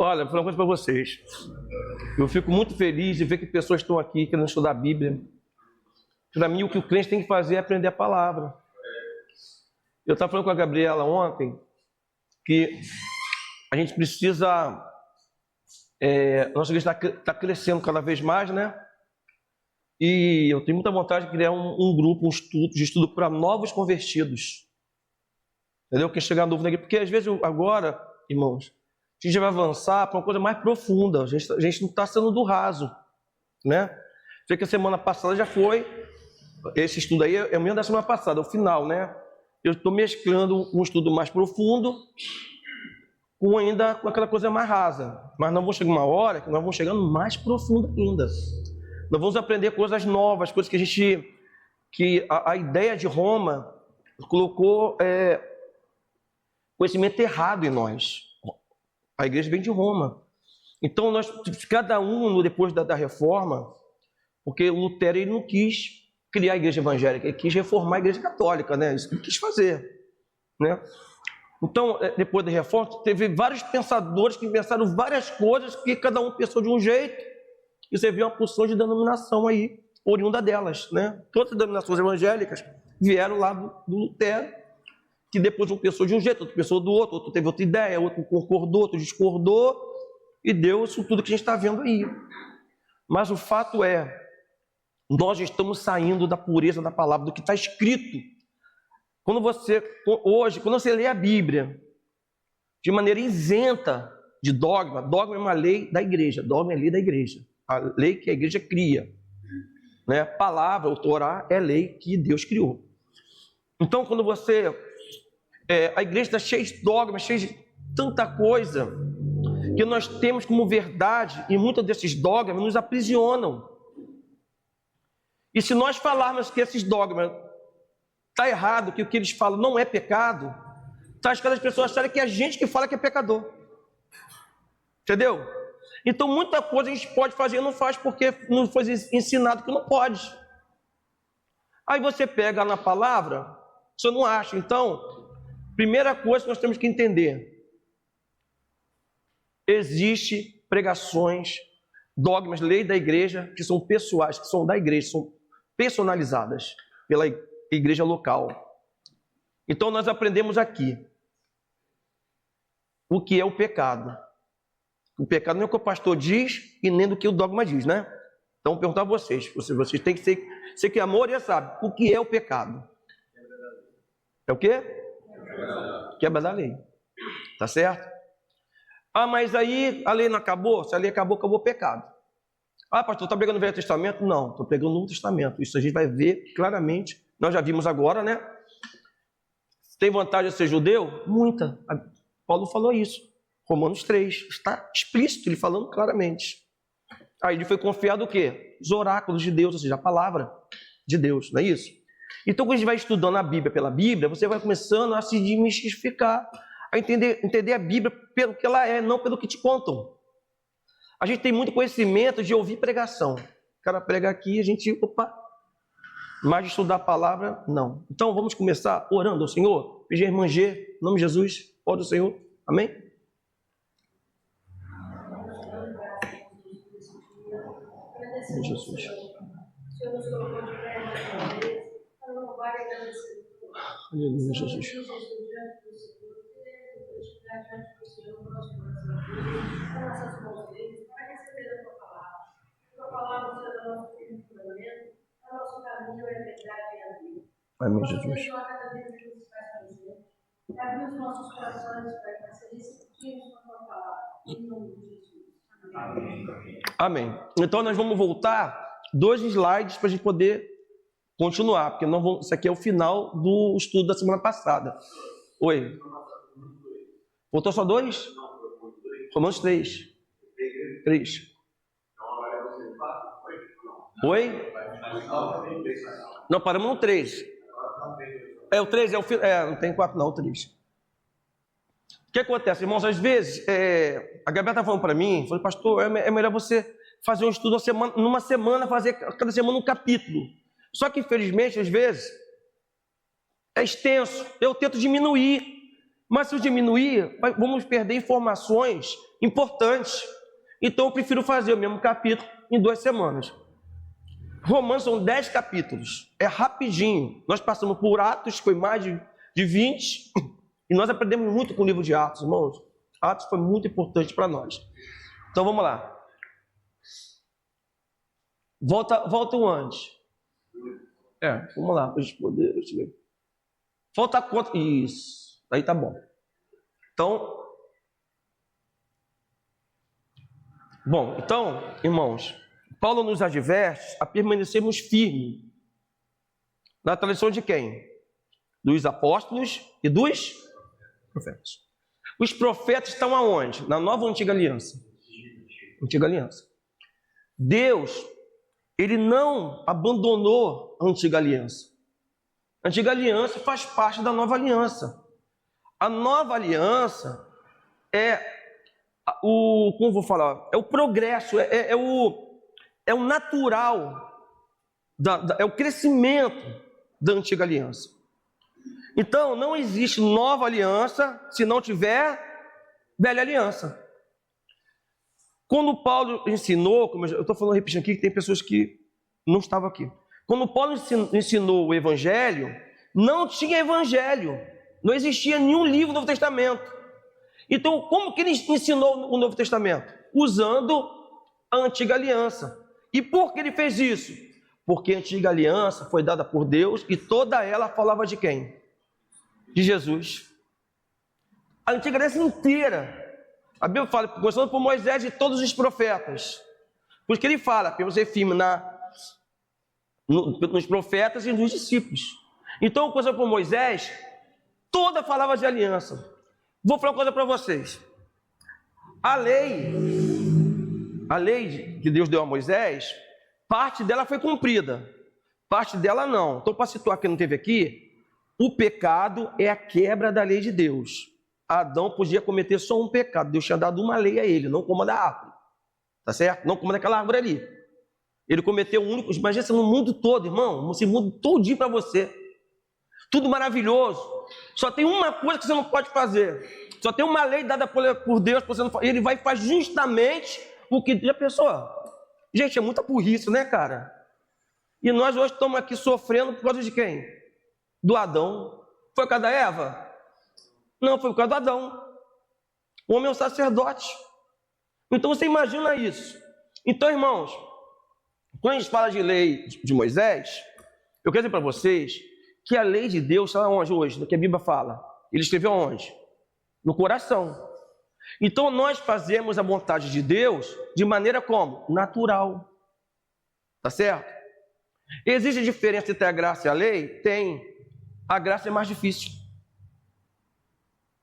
Olha, vou falar uma coisa para vocês. Eu fico muito feliz de ver que pessoas estão aqui querendo estudar a Bíblia. Para mim, o que o crente tem que fazer é aprender a palavra. Eu estava falando com a Gabriela ontem que a gente precisa... nossa igreja está crescendo cada vez mais, né? E eu tenho muita vontade de criar um grupo, de estudo para novos convertidos. Entendeu? Quem chegar dúvida aqui, porque às vezes agora, irmãos, a gente vai avançar para uma coisa mais profunda. A gente não está sendo do raso, né? Sei que a semana passada já foi, esse estudo aí é o mesmo da semana passada, é o final, né? Eu estou mesclando um estudo mais profundo com aquela coisa mais rasa. Mas nós vamos chegar uma hora que nós vamos chegando mais profundo ainda. Nós vamos aprender coisas novas, coisas que a ideia de Roma colocou conhecimento errado em nós. A igreja vem de Roma. Então, cada um, depois da reforma, porque o Lutero ele não quis criar a igreja evangélica, ele quis reformar a igreja católica, né? Isso que ele quis fazer, né? Então, depois da reforma, teve vários pensadores que pensaram várias coisas, que cada um pensou de um jeito, e você vê uma porção de denominação aí, oriunda delas, né? Todas as denominações evangélicas vieram lá do Lutero, que depois um pensou de um jeito, outro pensou do outro teve outra ideia, outro concordou, outro discordou, e deu isso tudo que a gente está vendo aí. Mas o fato é, nós estamos saindo da pureza da palavra, do que está escrito. Quando você lê a Bíblia de maneira isenta de dogma, dogma é uma lei da igreja, dogma é lei da igreja, a lei que a igreja cria, né? Palavra, o Torá, é lei que Deus criou. Então, quando a igreja está cheia de dogmas, cheia de tanta coisa que nós temos como verdade, e muitos desses dogmas nos aprisionam. E se nós falarmos que esses dogmas está errado, que o que eles falam não é pecado, está escutando as pessoas acharem que é a gente que fala que é pecador. Entendeu? Então, muita coisa a gente pode fazer e não faz porque não foi ensinado que não pode. Aí você pega na palavra, você não acha. Então, primeira coisa que nós temos que entender: existe pregações, dogmas, lei da igreja, que são pessoais, que são da igreja, são personalizadas pela igreja local. Então nós aprendemos aqui o que é o pecado. O pecado não é o que o pastor diz e nem do que o dogma diz, né? Então vou perguntar a vocês têm que ser, você que é amor já sabe, o que é o pecado? É o quê? Quebra da lei. Tá certo? Ah, mas aí a lei não acabou? Se a lei acabou, acabou o pecado. Ah, pastor, está pregando o Velho Testamento? Não, estou pregando o Novo Testamento. Isso a gente vai ver claramente. Nós já vimos agora, né? Tem vantagem de ser judeu? Muita. Paulo falou isso. Romanos 3. Está explícito, ele falando claramente. Aí ele foi confiado o quê? Os oráculos de Deus, ou seja, a palavra de Deus, não é isso? Então, quando a gente vai estudando a Bíblia pela Bíblia, você vai começando a se desmistificar, a entender a Bíblia pelo que ela é, não pelo que te contam. A gente tem muito conhecimento de ouvir pregação. O cara prega aqui, a gente, mas de estudar a palavra, não. Então vamos começar orando ao Senhor. Pedir a irmã G, em nome de Jesus, ora ao Senhor. Amém? Em Jesus. Aleluia, Jesus. Amém, Jesus. Abre os nossos corações para ser receptivos com a tua palavra. Em nome de Jesus. Amém. Então nós vamos voltar 2 slides para a gente poder continuar, porque isso aqui é o final do estudo da semana passada. Oi. Voltou só 2? Romanos 3. 3. Oi? Não, paramos no 3. O 3 é o final. Não tem 4 não, o 3. O que acontece, irmãos? Às vezes, a Gabriela está falando para mim, falou, pastor, é melhor você fazer um estudo numa semana, fazer cada semana um capítulo. Só que, infelizmente, às vezes, é extenso. Eu tento diminuir. Mas se eu diminuir, vamos perder informações importantes. Então eu prefiro fazer o mesmo capítulo em 2 semanas. Romanos são 10 capítulos, é rapidinho. Nós passamos por Atos, foi mais de 20, e nós aprendemos muito com o livro de Atos, irmãos. Atos foi muito importante para nós. Então vamos lá. Volta o antes. Vamos lá, para a gente poder. Deixa eu ver. Falta quanto? Isso, aí tá bom. Então, irmãos, Paulo nos adverte a permanecermos firmes na tradição de quem? Dos apóstolos e dos profetas. Os profetas estão aonde? Na nova ou antiga aliança? Antiga aliança. Deus, ele não abandonou a antiga aliança. A antiga aliança faz parte da nova aliança. A nova aliança como vou falar? É o progresso, é o natural, é o crescimento da antiga aliança. Então, não existe nova aliança se não tiver velha aliança. Quando Paulo ensinou, como eu estou falando, repetindo aqui, que tem pessoas que não estavam aqui. Quando Paulo ensinou o Evangelho, não tinha Evangelho, não existia nenhum livro do Novo Testamento. Então, como que ele ensinou o Novo Testamento? Usando a antiga aliança. E por que ele fez isso? Porque a antiga aliança foi dada por Deus e toda ela falava de quem? De Jesus. A antiga aliança inteira. A Bíblia fala, começando por Moisés e todos os profetas. Por isso que ele fala, para você firme nos profetas e nos discípulos. Então, começando por Moisés, toda falava de aliança. Vou falar uma coisa para vocês. A lei que Deus deu a Moisés, parte dela foi cumprida, parte dela não. Então, para situar quem não teve aqui, o pecado é a quebra da lei de Deus. Adão podia cometer só um pecado, Deus tinha dado uma lei a ele, não coma da árvore, tá certo? Não coma daquela árvore ali. Ele cometeu o único, imagina no mundo todo, irmão, esse mundo todinho para você, tudo maravilhoso, só tem uma coisa que você não pode fazer, só tem uma lei dada por Deus, ele vai fazer justamente o que já pensou. Gente, é muita burrice, né, cara? E nós hoje estamos aqui sofrendo por causa de quem? Do Adão. Foi por causa da Eva? Não, foi por causa do Adão. O homem é um sacerdote. Então você imagina isso. Então, irmãos, quando a gente fala de lei de Moisés, eu quero dizer para vocês que a lei de Deus está onde hoje? No que a Bíblia fala. Ele escreveu onde? No coração. Então nós fazemos a vontade de Deus de maneira como? Natural. Tá certo? Existe diferença entre a graça e a lei? Tem. A graça é mais difícil.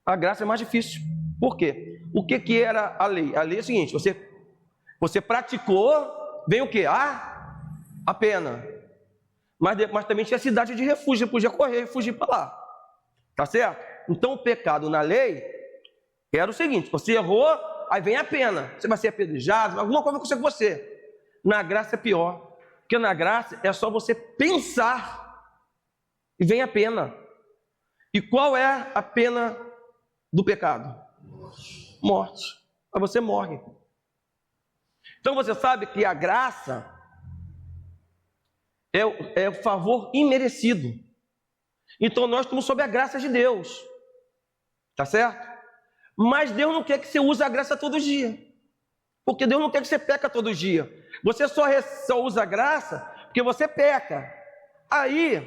A graça é mais difícil. Por quê? O que era a lei? A lei é o seguinte, você praticou, vem o quê? A pena. Mas também tinha cidade de refúgio, você podia correr e fugir para lá. Tá certo? Então o pecado na lei era o seguinte, você errou, aí vem a pena. Você vai ser apedrejado, alguma coisa vai acontecer com você. Na graça é pior. Porque na graça é só você pensar e vem a pena. E qual é a pena do pecado? Morte. Aí você morre. Então você sabe que a graça é o favor imerecido. Então nós estamos sob a graça de Deus. Tá certo? Mas Deus não quer que você use a graça todo dia. Porque Deus não quer que você peca todo dia. Você só usa a graça porque você peca. Aí,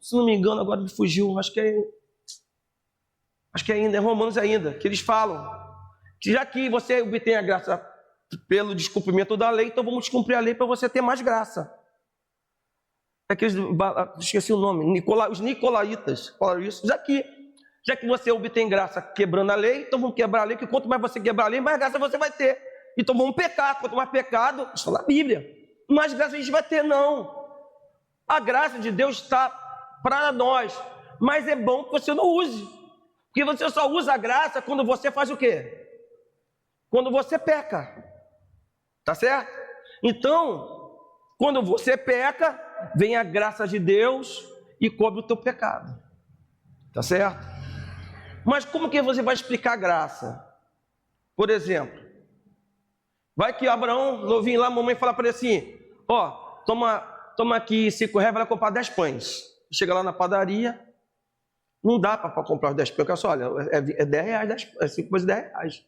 se não me engano, agora me fugiu, acho que ainda é Romanos ainda, que eles falam que já que você obtém a graça pelo descumprimento da lei, então vamos descumprir a lei para você ter mais graça. Esqueci o nome, os nicolaítas, já que você obtém graça quebrando a lei, então vamos quebrar a lei, que quanto mais você quebrar a lei, mais graça você vai ter. Então vamos pecar, quanto mais pecado, isso está na Bíblia, mais graça a gente vai ter, não. A graça de Deus está para nós, mas é bom que você não use, porque você só usa a graça quando você faz o quê? Quando você peca, tá certo? Então, quando você peca, vem a graça de Deus e cobre o teu pecado, tá certo? Mas como que você vai explicar a graça? Por exemplo, vai que Abraão, novinho lá, a mamãe fala para ele assim, ó, toma aqui R$5, vai lá comprar 10 pães. Chega lá na padaria, não dá para comprar os 10 pães, porque olha, é R$10, 5 pães é R$10.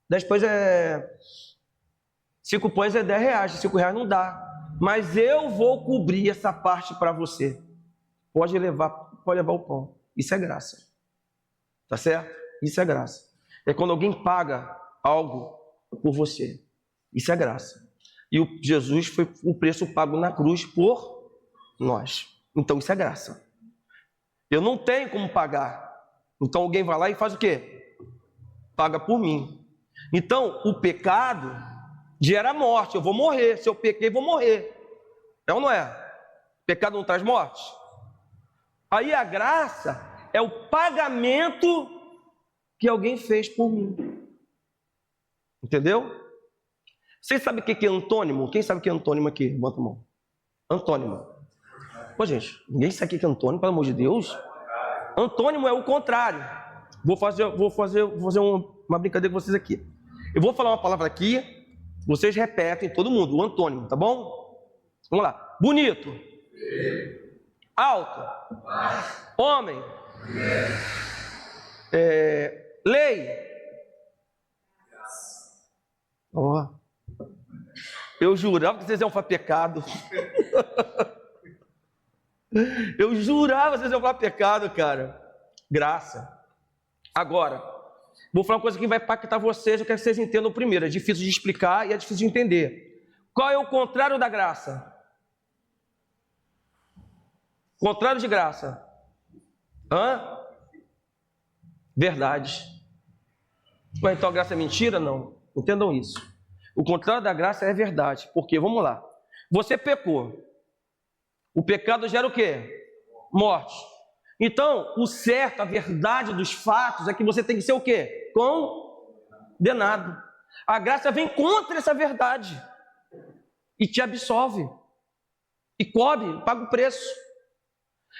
10 pães é... 5 pães é R$10, R$5 não dá. Mas eu vou cobrir essa parte para você. Pode levar o pão. Isso é graça. Tá certo? Isso é graça. É quando alguém paga algo por você. Isso é graça. E Jesus foi o preço pago na cruz por nós. Então isso é graça. Eu não tenho como pagar. Então alguém vai lá e faz o quê? Paga por mim. Então o pecado gera morte. Eu vou morrer. Se eu pequei, vou morrer. É ou não é? Pecado não traz morte? Aí a graça é o pagamento que alguém fez por mim. Entendeu? Vocês sabem o que é antônimo? Quem sabe o que é antônimo aqui? Levanta a mão. Antônimo. Pô, gente, ninguém sabe o que é antônimo, pelo amor de Deus. Antônimo é o contrário. Vou fazer uma brincadeira com vocês aqui. Eu vou falar uma palavra aqui, vocês repetem, todo mundo, o antônimo, tá bom? Vamos lá. Bonito. Alto. Homem. Lei. Ó. Eu jurava que vocês iam falar pecado. Eu jurava que vocês iam falar pecado, cara. Graça. Agora, vou falar uma coisa que vai impactar vocês. Eu quero que vocês entendam primeiro. É difícil de explicar e é difícil de entender. Qual é o contrário da graça? Contrário de graça. Verdade. Mas então a graça é mentira? Não. Entendam isso. O contrário da graça é verdade. Porque, vamos lá. Você pecou. O pecado gera o quê? Morte. Então, o certo, a verdade dos fatos é que você tem que ser o quê? Condenado. A graça vem contra essa verdade. E te absolve. E cobre, paga o preço.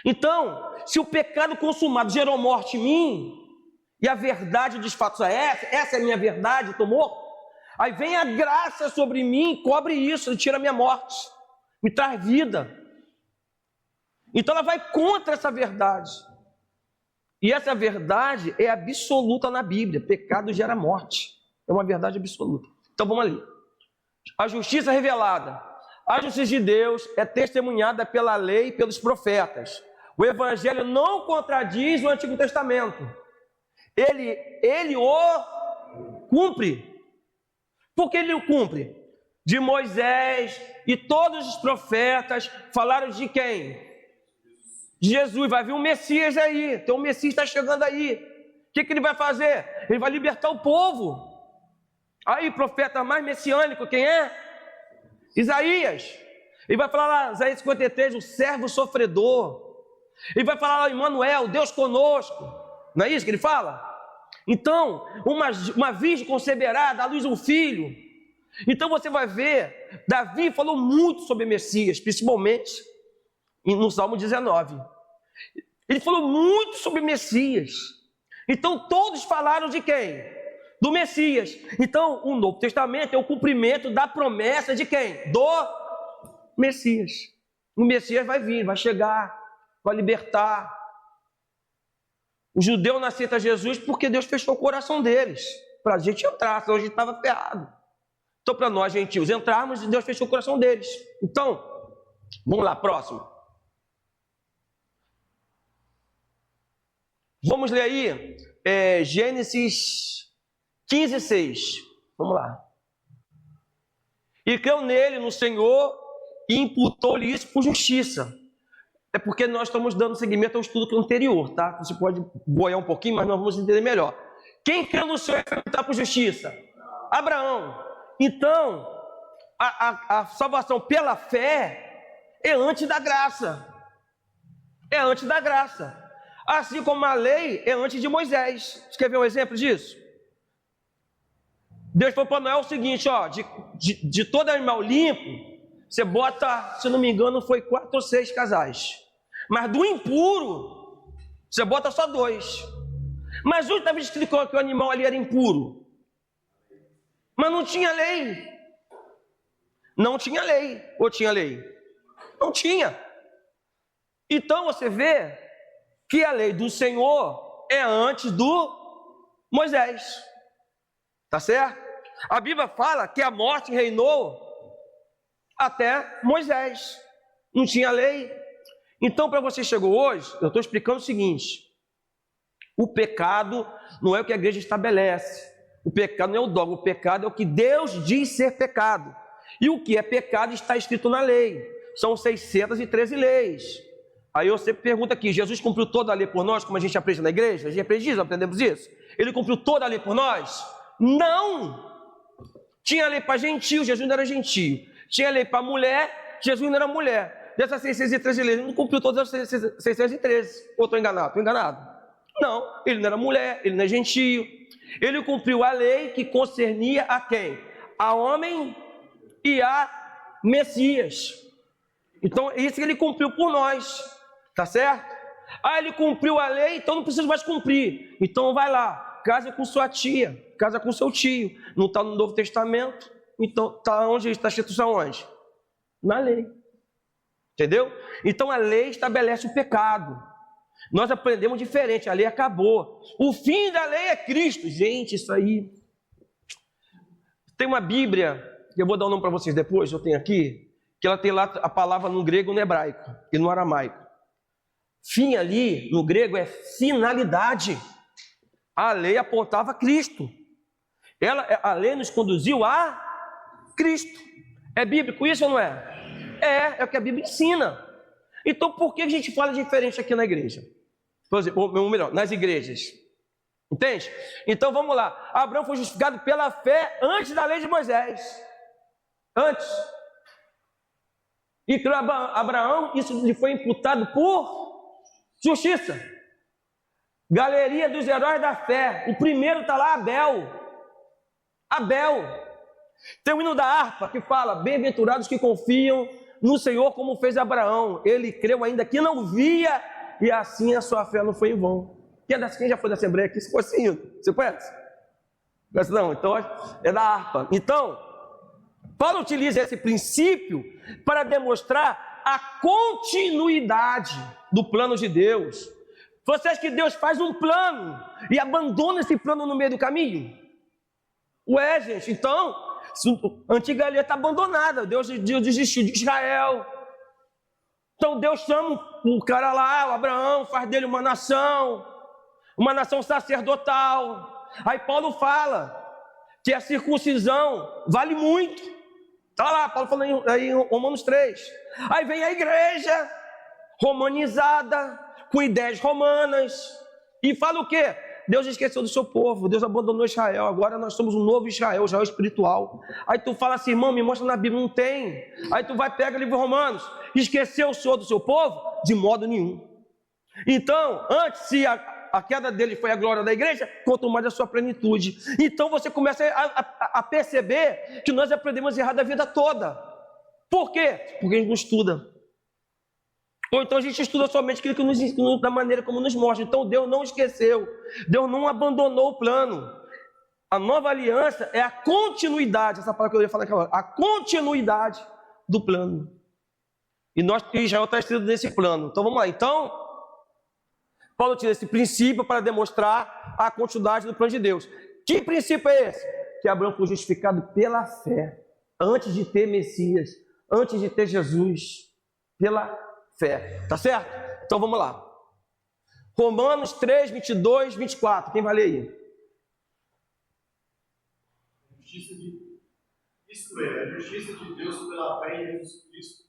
Então, se o pecado consumado gerou morte em mim, e a verdade dos fatos é essa é a minha verdade, estou morto, aí vem a graça sobre mim, cobre isso, tira a minha morte, me traz vida. Então ela vai contra essa verdade. E essa verdade é absoluta na Bíblia, pecado gera morte, é uma verdade absoluta. Então vamos ali. A justiça revelada, a justiça de Deus é testemunhada pela lei e pelos profetas. O Evangelho não contradiz o Antigo Testamento. Ele o cumpre. Por que ele o cumpre? De Moisés e todos os profetas falaram de quem? De Jesus. Vai vir um Messias aí. Então o Messias está chegando aí. O que ele vai fazer? Ele vai libertar o povo. Aí, profeta mais messiânico, quem é? Isaías. Ele vai falar lá, Isaías 53, o servo sofredor. Ele vai falar lá, Emmanuel, Deus conosco. Não é isso que ele fala? Então, uma virgem conceberá, dá à luz um filho. Então você vai ver, Davi falou muito sobre Messias, principalmente no Salmo 19. Ele falou muito sobre Messias. Então todos falaram de quem? Do Messias. Então o Novo Testamento é o cumprimento da promessa de quem? Do Messias. O Messias vai vir, vai chegar, vai libertar. O judeu não aceita Jesus porque Deus fechou o coração deles, para a gente entrar, senão a gente estava ferrado. Então, para nós gentios entrarmos, Deus fechou o coração deles. Então, vamos lá, próximo. Vamos ler aí, Gênesis 15, 6. Vamos lá. E creu nele, no Senhor, e imputou-lhe isso por justiça. É porque nós estamos dando seguimento ao estudo anterior, tá? Você pode boiar um pouquinho, mas nós vamos entender melhor. Quem creu no Senhor e imputar por justiça? Abraão. Então, a salvação pela fé é antes da graça. É antes da graça. Assim como a lei é antes de Moisés. Você quer ver um exemplo disso? Deus falou para Noé o seguinte, ó, de todo animal limpo, você bota, se não me engano, foi 4 ou 6 casais. Mas do impuro, você bota só 2. Mas hoje estava escrito que o animal ali era impuro. Mas não tinha lei. Não tinha lei. Ou tinha lei? Não tinha. Então você vê que a lei do Senhor é antes do Moisés. Tá certo? A Bíblia fala que a morte reinou até Moisés. Não tinha lei. Então, para você chegou hoje, eu estou explicando o seguinte: o pecado não é o que a igreja estabelece. O pecado não é o dogma. O pecado é o que Deus diz ser pecado. E o que é pecado está escrito na lei. São 613 leis. Aí eu sempre pergunto aqui: Jesus cumpriu toda a lei por nós, como a gente aprende na igreja? A gente aprende isso, aprendemos isso? Ele cumpriu toda a lei por nós? Não! Tinha lei para gentio, Jesus não era gentio. Tinha lei para mulher, Jesus não era mulher. Dessas 613 leis, ele não cumpriu todas as 613. Ou estou enganado? Estou enganado? Não, ele não era mulher, ele não é gentio. Ele cumpriu a lei que concernia a quem? A homem e a Messias. Então, isso que ele cumpriu por nós. Tá certo? Ah, ele cumpriu a lei, então não precisa mais cumprir. Então vai lá, casa com sua tia, casa com seu tio. Não está no Novo Testamento? Então está onde? Está escrito isso aonde? Na lei. Entendeu? Então a lei estabelece o pecado. Nós aprendemos diferente, a lei acabou. O fim da lei é Cristo. Gente, isso aí. Tem uma Bíblia, que eu vou dar o nome para vocês depois, eu tenho aqui, que ela tem lá a palavra no grego e no hebraico, e no aramaico. Fim ali, no grego, é finalidade. A lei apontava a Cristo. A lei nos conduziu a Cristo. É bíblico isso ou não é? É o que a Bíblia ensina. Então, por que a gente fala diferente aqui na igreja? Por exemplo, ou melhor, nas igrejas. Entende? Então, vamos lá. Abraão foi justificado pela fé antes da lei de Moisés. Antes. E para Abraão, isso lhe foi imputado por justiça. Galeria dos heróis da fé. O primeiro está lá, Abel. Tem o hino da harpa que fala: bem-aventurados que confiam no Senhor como fez Abraão. Ele creu ainda que não via, e assim a sua fé não foi em vão. Quem já foi da Assembleia aqui? Se fosse hino. Você conhece? Não, então é da harpa. Então, Paulo utiliza esse princípio para demonstrar a continuidade do plano de Deus. Você acha que Deus faz um plano e abandona esse plano no meio do caminho? Ué, gente, então, a antiga lei está abandonada. Deus desistiu de Israel. Então Deus chama o cara lá, o Abraão, faz dele uma nação sacerdotal. Aí Paulo fala que a circuncisão vale muito. Está lá, Paulo falando aí em Romanos 3. Aí vem a igreja romanizada, com ideias romanas, e fala o quê? Deus esqueceu do seu povo, Deus abandonou Israel, agora nós somos um novo Israel, Israel espiritual. Aí tu fala assim: irmão, me mostra na Bíblia, não tem. Aí tu vai, pega o livro de Romanos: esqueceu o Senhor do seu povo? De modo nenhum. Então, antes, se a queda dele foi a glória da igreja, quanto mais a sua plenitude. Então você começa a perceber que nós aprendemos errado a vida toda. Por quê? Porque a gente não estuda. Ou então a gente estuda somente aquilo que nos ensina, da maneira como nos mostra. Então Deus não esqueceu, Deus não abandonou o plano. A nova aliança é a continuidade, essa palavra que eu ia falar aquela hora, a continuidade do plano. E Israel está escrito nesse plano. Então vamos lá. Então, Paulo tira esse princípio para demonstrar a continuidade do plano de Deus. Que princípio é esse? Que Abraão foi justificado pela fé, antes de ter Messias, antes de ter Jesus, pela fé, tá certo? Então vamos lá. Romanos 3, 22, 24. Quem vai ler aí? Isto é, a justiça de Deus pela fé em Jesus Cristo,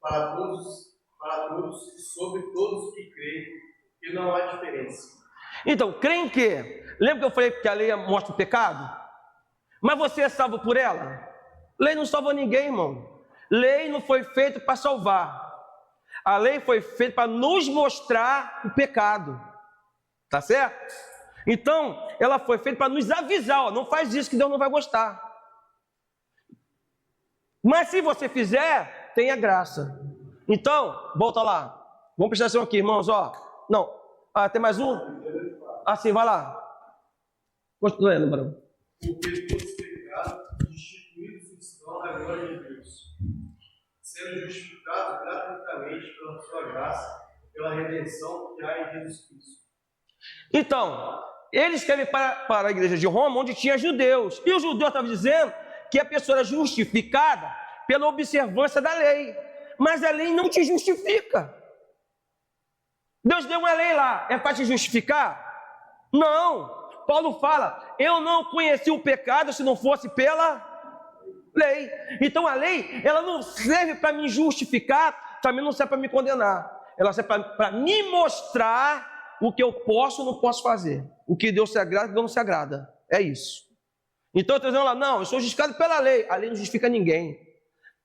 para todos e sobre todos que creem, que não há diferença. Então, creem que? Lembra que eu falei que a lei mostra o pecado? Mas você é salvo por ela? Lei não salva ninguém, irmão. Lei não foi feita para salvar. A lei foi feita para nos mostrar o pecado. Tá certo? Então, ela foi feita para nos avisar: ó, não faz isso que Deus não vai gostar. Mas se você fizer, tenha graça. Então, volta lá. Vamos prestar atenção aqui, irmãos, ó. Não, tem mais um? Assim, vai lá. Continuando, Barão. Porque todos pecados, destituídos estão da glória de Deus, sendo justificados gratuitamente pela sua graça, pela redenção que há em Jesus Cristo. Então, ele escreve para a igreja de Roma, onde tinha judeus. E os judeus estavam dizendo que a pessoa era justificada pela observância da lei. Mas a lei não te justifica. Deus deu uma lei lá, é para te justificar? Não. Paulo fala, eu não conheci o pecado se não fosse pela lei. Então a lei, ela não serve para me justificar, também não serve para me condenar. Ela serve para me mostrar o que eu posso ou não posso fazer. O que Deus se agrada e o que Deus não se agrada. É isso. Então eu estou dizendo lá, não, eu sou justificado pela lei. A lei não justifica ninguém.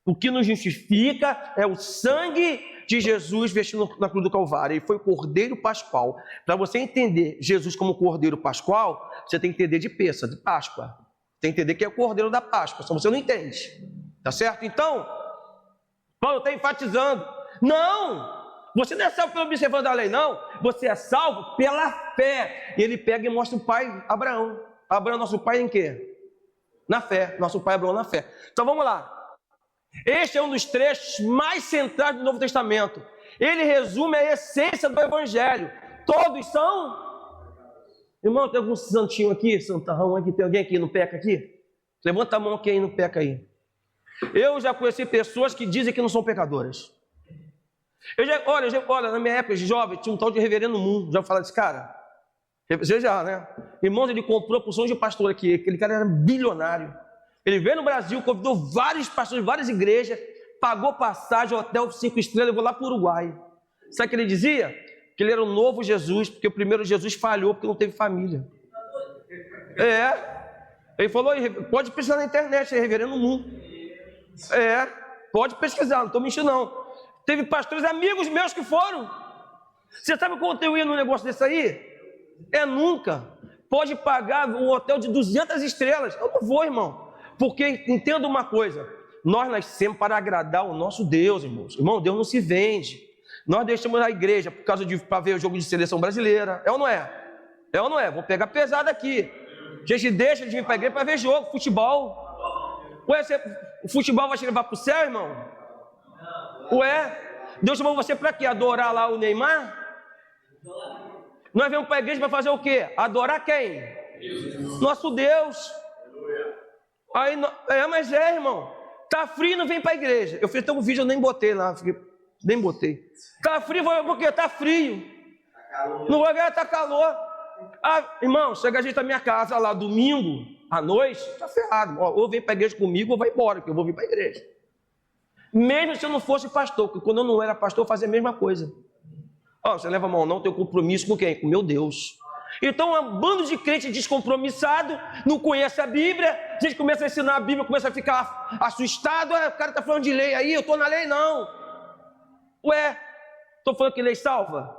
O que nos justifica é o sangue de Jesus vestido na cruz do Calvário. Ele foi o Cordeiro Pascual. Para você entender Jesus como Cordeiro Pascual, você tem que entender de Pêssego, de Páscoa. Tem que entender que é o Cordeiro da Páscoa, senão você não entende. Tá certo? Então, Paulo está enfatizando. Não! Você não é salvo pela observância da lei, não. Você é salvo pela fé. E ele pega e mostra o pai Abraão. Abraão, nosso pai em quê? Na fé. Nosso pai Abraão na fé. Então vamos lá. Este é um dos trechos mais centrais do Novo Testamento. Ele resume a essência do Evangelho. Todos são... Irmão, tem algum santinho aqui? Santarrão aqui? Tem alguém aqui no peca aqui? Levanta a mão aqui aí no peca aí. Eu já conheci pessoas que dizem que não são pecadoras. Olha, na minha época de jovem, tinha um tal de Reverendo Mundo. Já vou falar desse cara? Você já, né? Irmãos, ele comprou a porção de pastor aqui. Aquele cara era bilionário. Ele veio no Brasil, convidou vários pastores, várias igrejas, pagou passagem, hotel 5 estrelas, levou lá para o Uruguai. Sabe o que ele dizia? Que ele era o novo Jesus, porque o primeiro Jesus falhou porque não teve família. Ele falou, pode pesquisar na internet, é Reverendo Mundo. Pode pesquisar, não estou mentindo não. Teve pastores amigos meus que foram. Você sabe quanto eu ia num negócio desse aí? Nunca. Pode pagar um hotel de 200 estrelas. Eu não vou, irmão. Porque entenda uma coisa, nós nascemos para agradar o nosso Deus, irmãos. Irmão, Deus não se vende. Nós deixamos a igreja para ver o jogo de seleção brasileira. É ou não é? É ou não é? Vou pegar pesado aqui. A gente deixa de vir para a igreja para ver jogo, futebol. Ué, o futebol vai te levar para o céu, irmão? Ué, Deus chamou você para quê? Adorar lá o Neymar? Nós vamos para a igreja para fazer o quê? Adorar quem? Nosso Deus. Aí, mas irmão, tá frio, não vem para a igreja. Eu fiz até um vídeo, eu nem botei lá, nem botei. Tá frio, porque tá frio. Não vai ganhar, tá calor. Irmão, chega a gente na minha casa lá domingo à noite, tá ferrado. Ou vem para a igreja comigo ou vai embora, porque eu vou vir para a igreja. Mesmo se eu não fosse pastor, porque quando eu não era pastor, eu fazia a mesma coisa. Você leva a mão, não tem compromisso com quem? Com meu Deus. Então, um bando de crente descompromissado, não conhece a Bíblia, a gente começa a ensinar a Bíblia, começa a ficar assustado, o cara está falando de lei aí, eu estou na lei não. Estou falando que lei salva?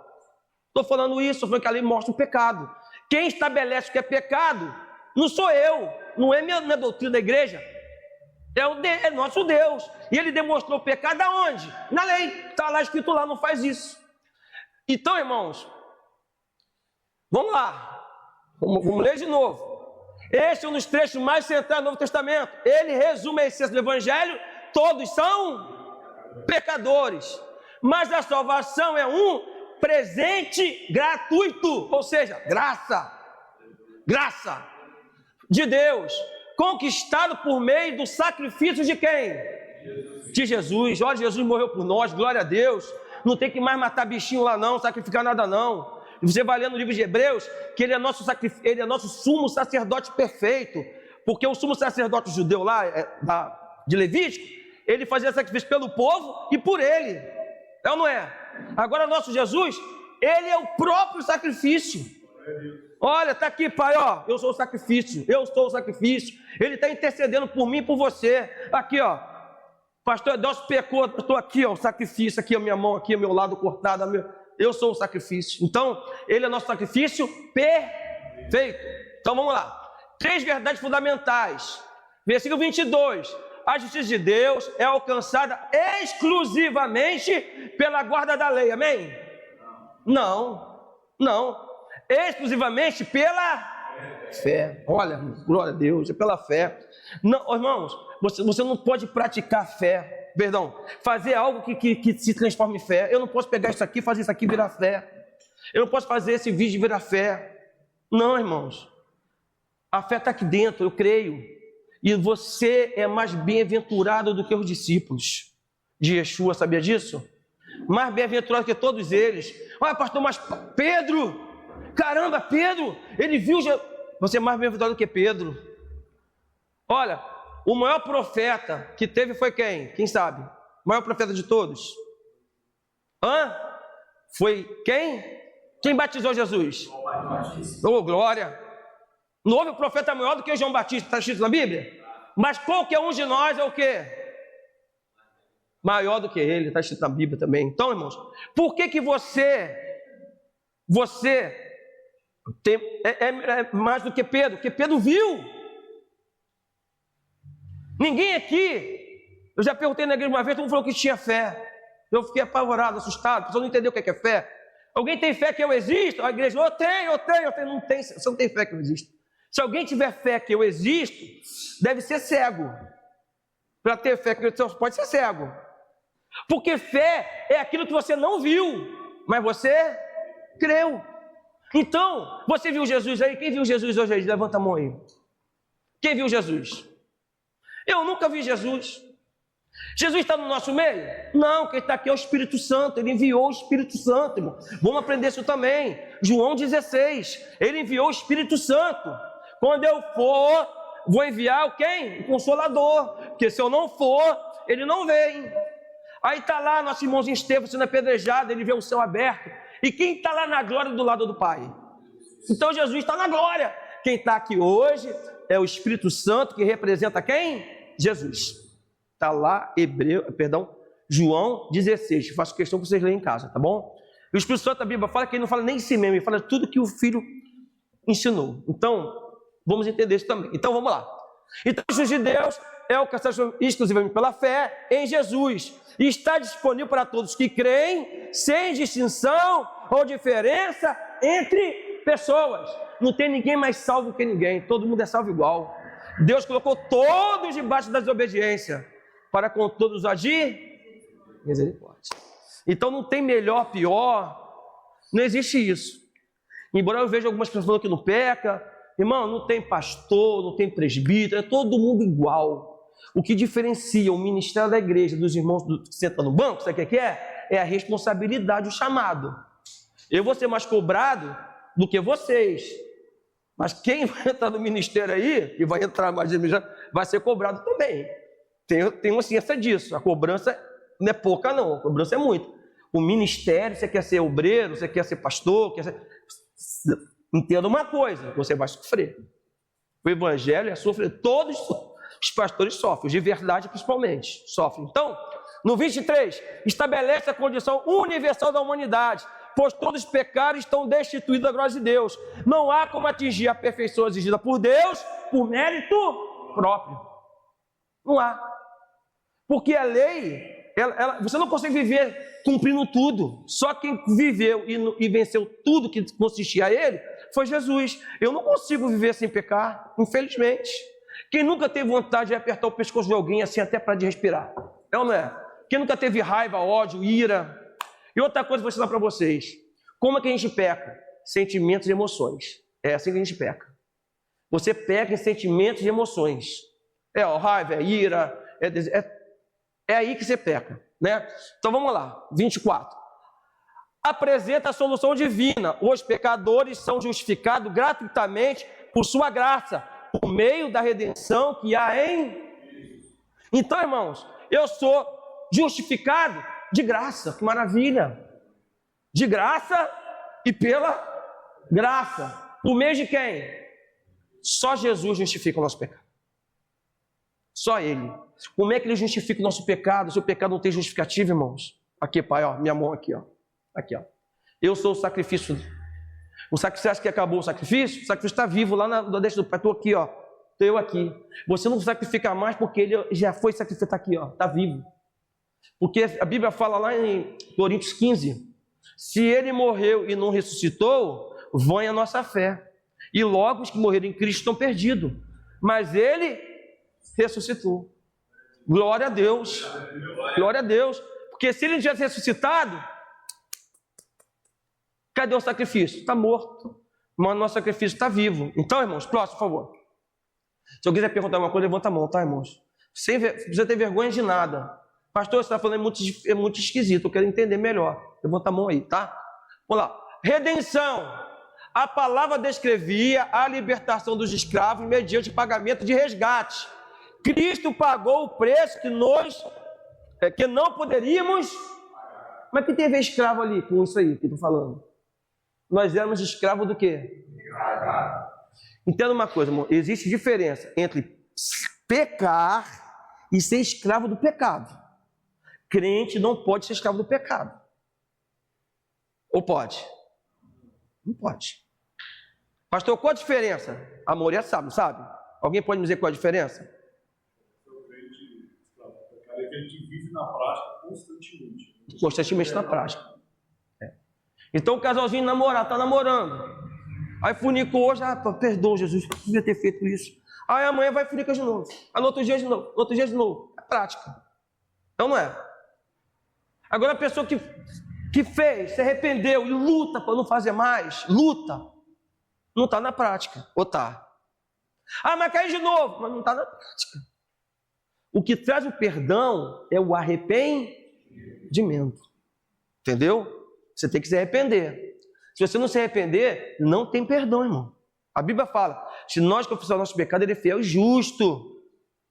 Estou falando isso, estou falando que a lei mostra o pecado. Quem estabelece o que é pecado, não sou eu, não é minha doutrina da igreja, é nosso Deus. E ele demonstrou o pecado aonde? Na lei, está lá escrito lá, não faz isso. Então, irmãos, vamos lá, vamos ler de novo. Este é um dos trechos mais centrais do Novo Testamento. Ele resume a essência do Evangelho. Todos são pecadores, mas a salvação é um presente gratuito, ou seja, graça de Deus, conquistado por meio do sacrifício de quem? De Jesus. Olha, Jesus morreu por nós, glória a Deus. Não tem que mais matar bichinho lá não, sacrificar nada não. Você vai ler no livro de Hebreus que ele é nosso sumo sacerdote perfeito, porque o sumo sacerdote judeu lá, de Levítico, ele fazia sacrifício pelo povo e por ele. É ou não é? Agora nosso Jesus, ele é o próprio sacrifício. Olha, está aqui, pai, eu sou o sacrifício, ele está intercedendo por mim e por você. Aqui, pastor Deus pecou, eu estou aqui, o sacrifício, aqui a minha mão, aqui o meu lado cortado, eu sou o sacrifício. Então, ele é nosso sacrifício perfeito. Então, vamos lá. 3 verdades fundamentais. Versículo 22. A justiça de Deus é alcançada exclusivamente pela guarda da lei. Amém? Não. exclusivamente pela fé. Olha, glória a Deus, é pela fé. Não, irmãos, você não pode praticar fé, fazer algo que se transforme em fé. Eu não posso pegar isso aqui, fazer isso aqui virar fé. Eu não posso fazer esse vídeo virar fé. Não, irmãos. A fé está aqui dentro, eu creio. E você é mais bem-aventurado do que os discípulos de Yeshua, sabia disso? Mais bem-aventurado que todos eles. Olha, pastor, mas Pedro, caramba, Pedro, ele viu... Você é mais bem-aventurado do que Pedro. Olha, o maior profeta que teve foi quem? Quem sabe? O maior profeta de todos? Foi quem? Quem batizou Jesus? Oh, glória! Não houve profeta maior do que João Batista, está escrito na Bíblia? Mas qualquer um de nós é o quê? Maior do que ele, está escrito na Bíblia também. Então, irmãos, por que você é mais do que Pedro? Porque Pedro viu. Ninguém aqui, eu já perguntei na igreja uma vez, todo mundo falou que tinha fé. Eu fiquei apavorado, assustado, a pessoa não entendeu o que é fé. Alguém tem fé que eu existo? A igreja, eu tenho. Não tem, você não tem fé que eu existo. Se alguém tiver fé que eu existo, deve ser cego. Para ter fé que eu existo, pode ser cego. Porque fé é aquilo que você não viu, mas você creu. Então, você viu Jesus aí? Quem viu Jesus hoje aí? Levanta a mão aí. Quem viu Jesus? Eu nunca vi Jesus. Jesus está no nosso meio? Não, quem está aqui é o Espírito Santo. Ele enviou o Espírito Santo, irmão. Vamos aprender isso também. João 16, ele enviou o Espírito Santo. Quando eu for, vou enviar quem? O Consolador. Porque se eu não for, ele não vem. Aí está lá nosso irmãozinho Estevão sendo apedrejado, ele vê o céu aberto. E quem está lá na glória do lado do Pai? Então Jesus está na glória. Quem está aqui hoje é o Espírito Santo, que representa quem? Jesus. Está lá, João 16. Faço questão que vocês leiam em casa, tá bom? O Espírito Santo da Bíblia fala que ele não fala nem em si mesmo, ele fala tudo que o Filho ensinou. Então, vamos entender isso também. Então, vamos lá. Então, o juízo de Deus é alcançado exclusivamente pela fé em Jesus. E está disponível para todos que creem, sem distinção ou diferença entre pessoas. Não tem ninguém mais salvo que ninguém, todo mundo é salvo igual. Deus colocou todos debaixo da desobediência, para com todos agir misericórdia. Então não tem melhor, pior, não existe isso. Embora eu veja algumas pessoas falando que não peca, irmão, não tem pastor, não tem presbítero, é todo mundo igual. O que diferencia o ministério da igreja dos irmãos que sentam no banco, sabe o que é? É a responsabilidade, o chamado. Eu vou ser mais cobrado do que vocês. Mas quem vai entrar no ministério aí, e vai entrar mais, vai ser cobrado também. Tem uma ciência disso. A cobrança não é pouca não, a cobrança é muito. O ministério, você quer ser obreiro, você quer ser pastor, entenda uma coisa, você vai sofrer. O evangelho é sofrer, todos os pastores sofrem, os de verdade principalmente, sofrem. Então, no 23, estabelece a condição universal da humanidade, pois todos os pecados estão destituídos da glória de Deus. Não há como atingir a perfeição exigida por Deus por mérito próprio. Não há. Porque a lei, você não consegue viver cumprindo tudo. Só quem viveu e venceu tudo que consistia a ele foi Jesus. Eu não consigo viver sem pecar, infelizmente. Quem nunca teve vontade de apertar o pescoço de alguém assim até para de respirar? É ou não é? Quem nunca teve raiva, ódio, ira? E outra coisa que eu vou ensinar para vocês. Como é que a gente peca? Sentimentos e emoções. É assim que a gente peca. Você peca em sentimentos e emoções. Raiva, é ira, é aí que você peca, né? Então vamos lá, 24. Apresenta a solução divina. Os pecadores são justificados gratuitamente por sua graça, por meio da redenção que há em... Então, irmãos, eu sou justificado de graça, que maravilha! De graça e pela graça. Por meio de quem? Só Jesus justifica o nosso pecado. Só Ele. Como é que Ele justifica o nosso pecado? Se o pecado não tem justificativa, irmãos. Aqui, Pai, ó, minha mão aqui, ó. Aqui, ó. Eu sou o sacrifício. Você acha que acabou o sacrifício? O sacrifício está vivo lá na deixa do Pai. Estou aqui, ó. Estou eu aqui. Você não sacrifica mais porque Ele já foi sacrificado aqui, ó. Está vivo. Porque a Bíblia fala lá em Coríntios 15, se Ele morreu e não ressuscitou, vã é a nossa fé. E logo os que morreram em Cristo estão perdidos. Mas ele ressuscitou. Glória a Deus. Glória a Deus. Porque se ele não tivesse ressuscitado, cadê o sacrifício? Está morto. Mas o nosso sacrifício está vivo. Então, irmãos, próximo, por favor. Se alguém quiser perguntar alguma coisa, levanta a mão, tá, irmãos? Sem precisa ter vergonha de nada. Pastor, você está falando é muito esquisito, eu quero entender melhor. Levanta a mão aí, tá? Vamos lá. Redenção. A palavra descrevia a libertação dos escravos mediante pagamento de resgate. Cristo pagou o preço que não poderíamos. Mas que tem a ver escravo ali com isso aí que eu estou falando? Nós éramos escravos do quê? Entenda uma coisa, irmão. Existe diferença entre pecar e ser escravo do pecado. Crente não pode ser escravo do pecado. Ou pode? Não pode. Pastor, qual a diferença? A maioria sabe, não sabe? Alguém pode me dizer qual a diferença? O crente escravo do pecado é que a gente vive na prática constantemente. Constantemente na prática. Então o casalzinho está namorando. Aí funicou hoje, perdoa Jesus, eu devia ter feito isso. Aí amanhã vai funicar de novo. Aí no outro dia de novo, no outro dia de novo. É prática. Então não é. Agora a pessoa que fez, se arrependeu e luta para não fazer mais, luta, não está na prática, ou está? Mas caiu de novo, mas não está na prática. O que traz o perdão é o arrependimento. Entendeu? Você tem que se arrepender. Se você não se arrepender, não tem perdão, irmão. A Bíblia fala, se nós confessarmos nosso pecado, ele é fiel e justo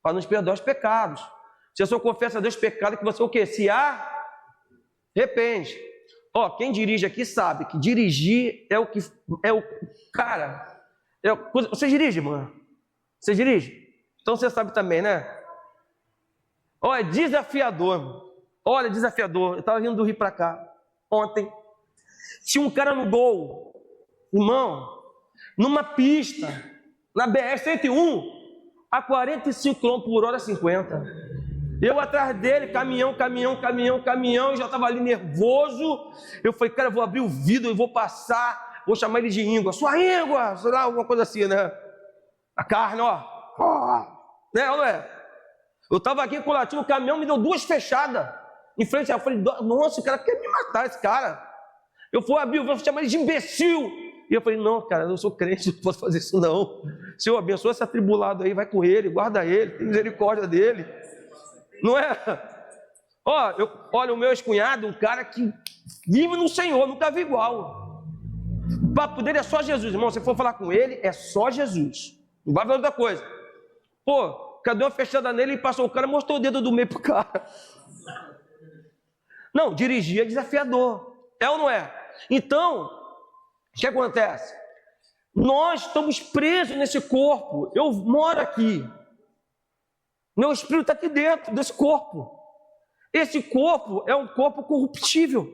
para nos perdoar os pecados. Se você confessa a Deus pecado, que você o quê? Se arrepende. Quem dirige aqui sabe que dirigir você dirige, mano? Você dirige? Então você sabe também, né? É desafiador, mano. Olha, desafiador. Eu estava vindo do Rio para cá ontem. Tinha um cara no gol, irmão, numa pista, na BR-101, a 45 km por hora, 50. Eu atrás dele, caminhão, eu já estava ali nervoso. Eu falei, cara, eu vou abrir o vidro e vou passar, vou chamar ele de íngua. Sua íngua, sei lá, alguma coisa assim, né? A carne, né, não é? Eu estava aqui com o latinho, o caminhão me deu 2 fechadas em frente. Eu falei, nossa, o cara quer me matar, esse cara. Eu vou abrir, eu vou chamar ele de imbecil. E eu falei, não, cara, eu não sou crente, não posso fazer isso não. Senhor, abençoa esse atribulado aí, vai com ele, guarda ele, tem misericórdia dele. Não é? Olha, o meu ex-cunhado, um cara que vive no Senhor, nunca vi igual. O papo dele é só Jesus, irmão. Se for falar com ele, é só Jesus. Não vai falar outra coisa. Cadê uma fechada nele e passou o cara, mostrou o dedo do meio pro cara. Não, dirigir é desafiador. É ou não é? Então, o que acontece? Nós estamos presos nesse corpo. Eu moro aqui. Meu espírito está aqui dentro desse corpo. Esse corpo é um corpo corruptível.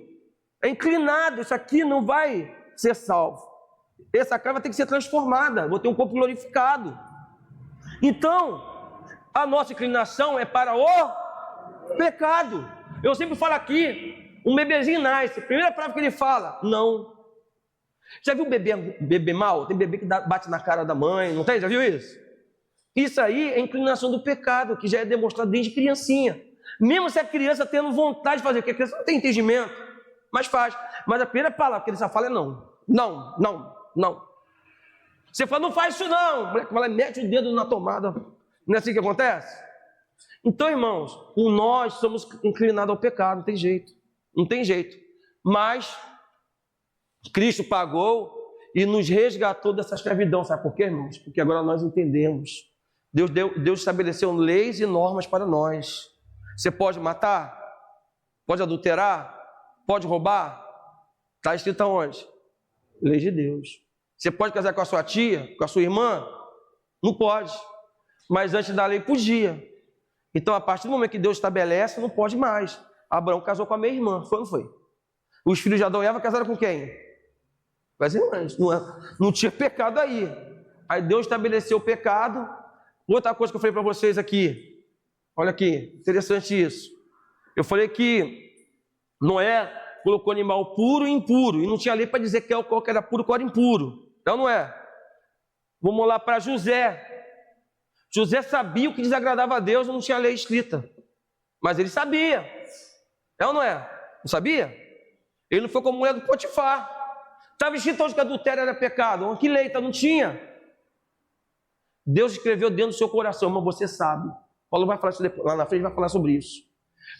É inclinado. Isso aqui não vai ser salvo. Essa carne vai ter que ser transformada. Vou ter um corpo glorificado. Então, a nossa inclinação é para o pecado. Eu sempre falo aqui, um bebezinho nasce. A primeira palavra que ele fala, não. Já viu bebê mal? Tem bebê que bate na cara da mãe, não tem? Já viu isso? Isso aí é a inclinação do pecado, que já é demonstrado desde criancinha. Mesmo se a criança tendo vontade de fazer, porque a criança não tem entendimento, mas faz. Mas a primeira palavra que ele só fala é não. Não, não, não. Você fala, não faz isso não. O moleque vai lá e mete o dedo na tomada. Não é assim que acontece? Então, irmãos, nós somos inclinados ao pecado, não tem jeito. Não tem jeito. Mas Cristo pagou e nos resgatou dessa escravidão. Sabe por quê, irmãos? Porque agora nós entendemos. Deus estabeleceu leis e normas para nós. Você pode matar? Pode adulterar? Pode roubar? Está escrito aonde? Lei de Deus. Você pode casar com a sua tia? Com a sua irmã? Não pode. Mas antes da lei podia. Então, a partir do momento que Deus estabelece, não pode mais. Abraão casou com a minha irmã, foi ou não foi? Os filhos de Adão e Eva casaram com quem? Com as irmãs. Não tinha pecado aí. Aí Deus estabeleceu o pecado. Outra coisa que eu falei para vocês aqui. Olha aqui, interessante isso. Eu falei que Noé colocou animal puro e impuro, e não tinha lei para dizer qual que era puro e qual era impuro. Então não é. Vamos lá para José. José sabia o que desagradava a Deus, não tinha lei escrita. Mas ele sabia. É ou não é? Não sabia? Ele não foi como a mulher do Potifar. Estava escrito onde que adultério era pecado. Que lei? Não tinha. Deus escreveu dentro do seu coração, mas você sabe. Paulo vai falar isso depois, lá na frente vai falar sobre isso.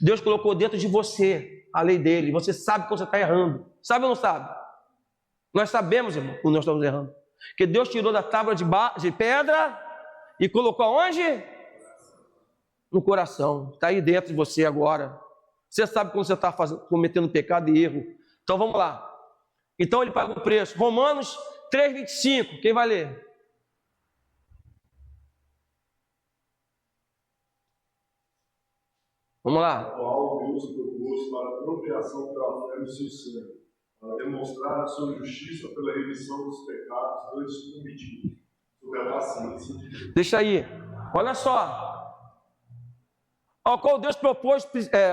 Deus colocou dentro de você a lei dele. Você sabe quando você está errando. Sabe ou não sabe? Nós sabemos, irmão, quando nós estamos errando. Que Deus tirou da tábua de pedra e colocou aonde? No coração. Está aí dentro de você agora. Você sabe quando você está cometendo pecado e erro. Então vamos lá. Então ele paga o preço. Romanos 3,25. Quem vai ler? Vamos lá. A qual Deus propôs para a apropriação pela fé no seu sangue, para demonstrar a sua justiça pela remissão dos pecados antes cometidos, sob a paciência de Deus. Deixa aí. Olha só. Ao qual Deus propôs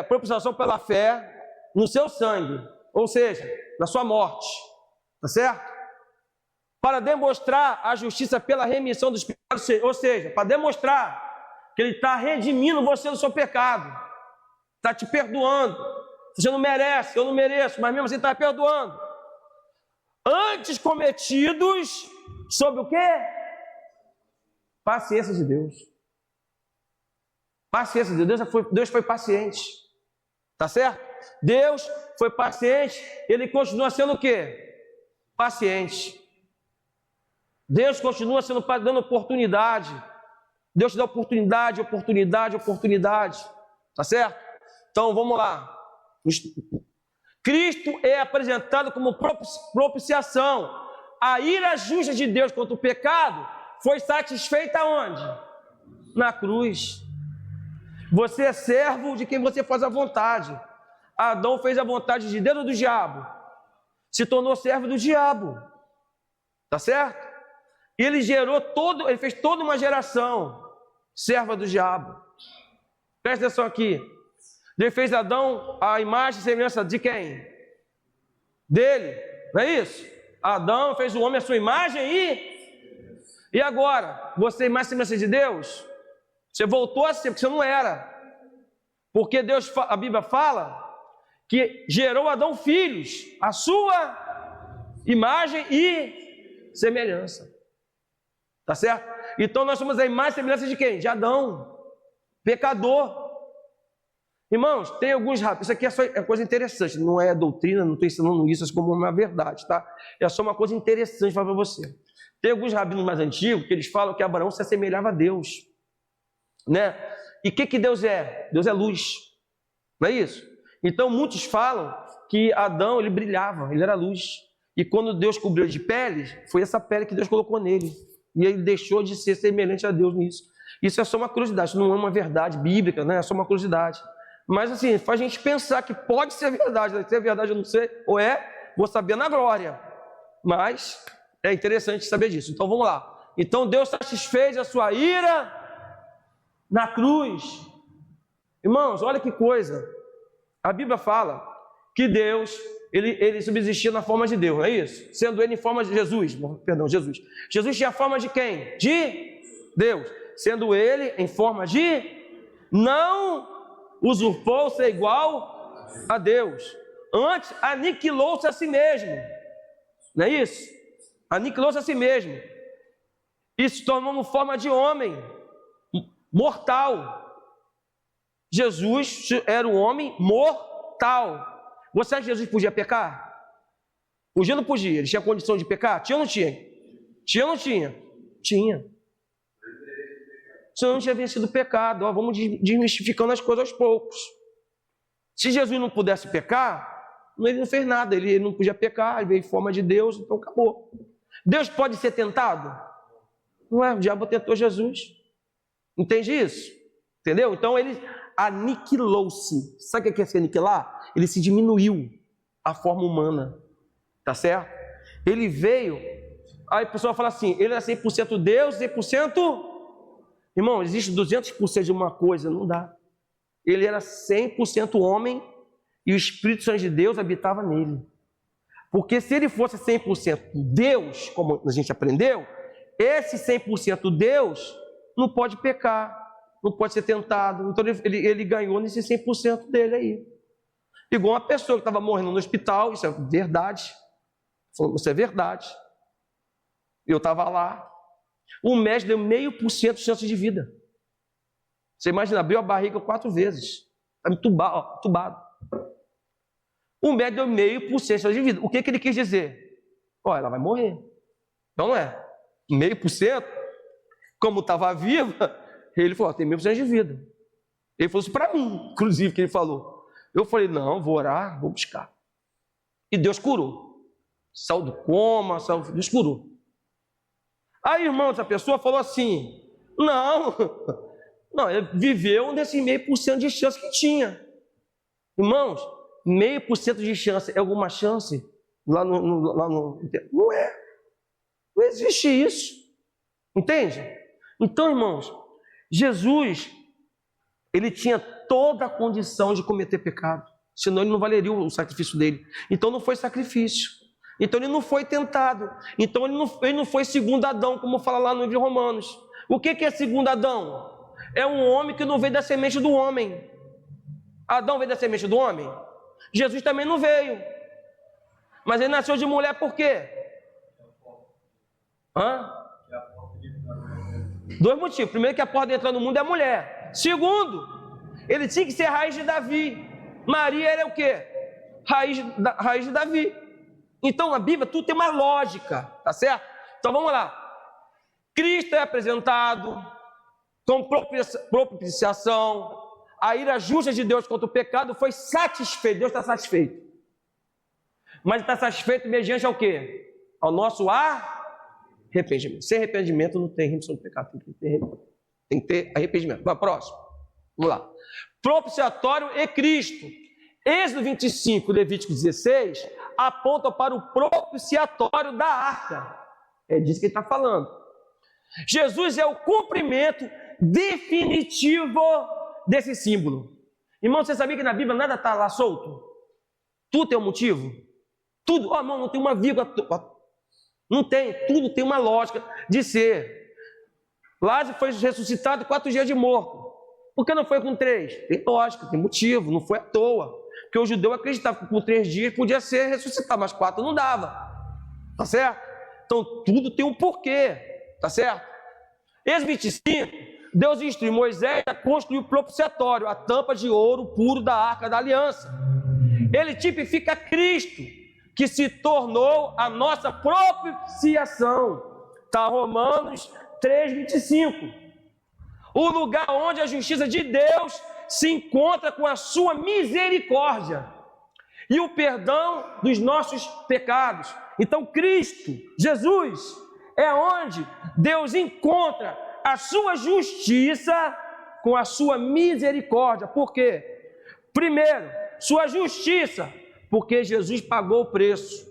propiciação pela fé no seu sangue, ou seja, na sua morte. Tá certo? Para demonstrar a justiça pela remissão dos pecados, ou seja, para demonstrar que ele está redimindo você do seu pecado. Está te perdoando. Você não merece, eu não mereço, mas mesmo assim está perdoando. Antes cometidos, sob o quê? Paciência de Deus. Paciência de Deus. Deus foi paciente. Tá certo? Deus foi paciente, ele continua sendo o quê? Paciente. Deus continua dando oportunidade. Deus te dá oportunidade, oportunidade, oportunidade. Tá certo? Então vamos lá. Cristo é apresentado como propiciação. A ira justa de Deus contra o pecado foi satisfeita onde? Na cruz. Você é servo de quem você faz a vontade. Adão fez a vontade de Deus ou do diabo? Se tornou servo do diabo. Tá certo? Ele fez toda uma geração serva do diabo. Presta atenção aqui. Ele fez Adão a imagem e semelhança de quem? Dele. Não é isso? Adão fez o homem a sua imagem e agora? Você é imagem e semelhança de Deus? Você voltou a ser, porque você não era. Porque Deus, a Bíblia fala que gerou Adão filhos, a sua imagem e semelhança. Tá certo? Então nós somos a imagem e semelhança de quem? De Adão, pecador. Irmãos, tem alguns rabinos, isso aqui é coisa interessante, não é doutrina, não estou ensinando isso como uma verdade, tá? É só uma coisa interessante para você. Tem alguns rabinos mais antigos que eles falam que Abraão se assemelhava a Deus, né? E o que Deus é? Deus é luz, não é isso? Então muitos falam que Adão, ele brilhava, ele era luz. E quando Deus cobriu de pele, foi essa pele que Deus colocou nele. E ele deixou de ser semelhante a Deus nisso. Isso é só uma curiosidade, isso não é uma verdade bíblica, né? É só uma curiosidade. Mas assim, faz a gente pensar que pode ser verdade. Se é verdade eu não sei, ou vou saber na glória. Mas é interessante saber disso. Então vamos lá. Então Deus satisfez a sua ira na cruz. Irmãos, olha que coisa. A Bíblia fala que Deus, ele subsistia na forma de Deus, não é isso? Sendo ele em forma de Jesus. Jesus tinha a forma de quem? De Deus. Sendo ele em forma de... Não usurpou ser igual a Deus. Antes, aniquilou-se a si mesmo. Não é isso? Aniquilou-se a si mesmo. E se tornou forma de homem. Mortal. Jesus era um homem mortal. Você acha que Jesus podia pecar? Podia ou não podia? Ele tinha condição de pecar? Tinha ou não tinha? Tinha ou não tinha? Tinha. Senão não tinha vencido o pecado. Vamos desmistificando as coisas aos poucos. Se Jesus não pudesse pecar, ele não fez nada. Ele não podia pecar, ele veio em forma de Deus, então acabou. Deus pode ser tentado? Não é, o diabo tentou Jesus. Entende isso? Entendeu? Então ele aniquilou-se. Sabe o que é se aniquilar? Ele se diminuiu a forma humana. Tá certo? Ele veio... Aí a pessoa fala assim, ele é 100% Deus, 100%... Irmão, existe 200% de uma coisa, não dá. Ele era 100% homem e o Espírito Santo de Deus habitava nele. Porque se ele fosse 100% Deus, como a gente aprendeu, esse 100% Deus não pode pecar, não pode ser tentado. Então ele ganhou nesse 100% dele aí. Igual uma pessoa que estava morrendo no hospital, isso é verdade. Isso é verdade. Eu estava lá. O médico deu 0,5% de chance de vida. Você imagina, abriu a barriga 4 vezes. Está entubado. O médico deu 0,5% de chance de vida. O que ele quis dizer? Ela vai morrer. Então não é. 0,5%, como estava viva, ele falou, tem 0,5% de vida. Ele falou isso para mim, inclusive, que ele falou. Eu falei, não, vou orar, vou buscar. E Deus curou. Saiu do coma, Deus curou. Aí, irmão, essa pessoa falou assim, não, ele viveu nesse 0,5% de chance que tinha. Irmãos, 0,5% de chance é alguma chance? Lá no... Não é. Não existe isso. Entende? Então, irmãos, Jesus, ele tinha toda a condição de cometer pecado. Senão ele não valeria o sacrifício dele. Então não foi sacrifício. Então ele não foi tentado. Então ele não foi segundo Adão, como fala lá no livro de Romanos. O que é segundo Adão? É um homem que não veio da semente do homem. Adão veio da semente do homem? Jesus também não veio. Mas ele nasceu de mulher por quê? 2 motivos. Primeiro, que a porta de entrar no mundo é a mulher. Segundo, ele tinha que ser raiz de Davi. Maria era o quê? Raiz de Davi. Então, a Bíblia, tudo tem uma lógica, tá certo? Então, vamos lá. Cristo é apresentado com propiciação. A ira justa de Deus contra o pecado foi satisfeita. Deus está satisfeito. Mas está satisfeito mediante ao quê? Ao nosso arrependimento. Sem arrependimento não tem remissão do pecado. Tem que ter arrependimento. Vamos, próximo. Vamos lá. Propiciatório e Cristo. Êxodo 25, Levítico 16, aponta para o propiciatório da arca. É disso que ele está falando. Jesus é o cumprimento definitivo desse símbolo. Irmão, você sabia que na Bíblia nada está lá solto? Tudo tem um motivo? Tudo, irmão, não tem uma vírgula. Não tem, tudo tem uma lógica de ser. Lázaro foi ressuscitado 4 dias de morto. Por que não foi com 3? Tem lógica, tem motivo, não foi à toa. Porque o judeu acreditava que com 3 dias podia ser ressuscitado, mas 4 não dava. Tá certo? Então tudo tem um porquê. Tá certo? Êxodo 25, Deus instruiu Moisés a construir o propiciatório, a tampa de ouro puro da arca da aliança. Ele tipifica Cristo, que se tornou a nossa propiciação. Está Romanos 3,25. O lugar onde a justiça de Deus se encontra com a sua misericórdia e o perdão dos nossos pecados. Então Cristo, Jesus, é onde Deus encontra a sua justiça com a sua misericórdia. Por quê? Primeiro, sua justiça, porque Jesus pagou o preço.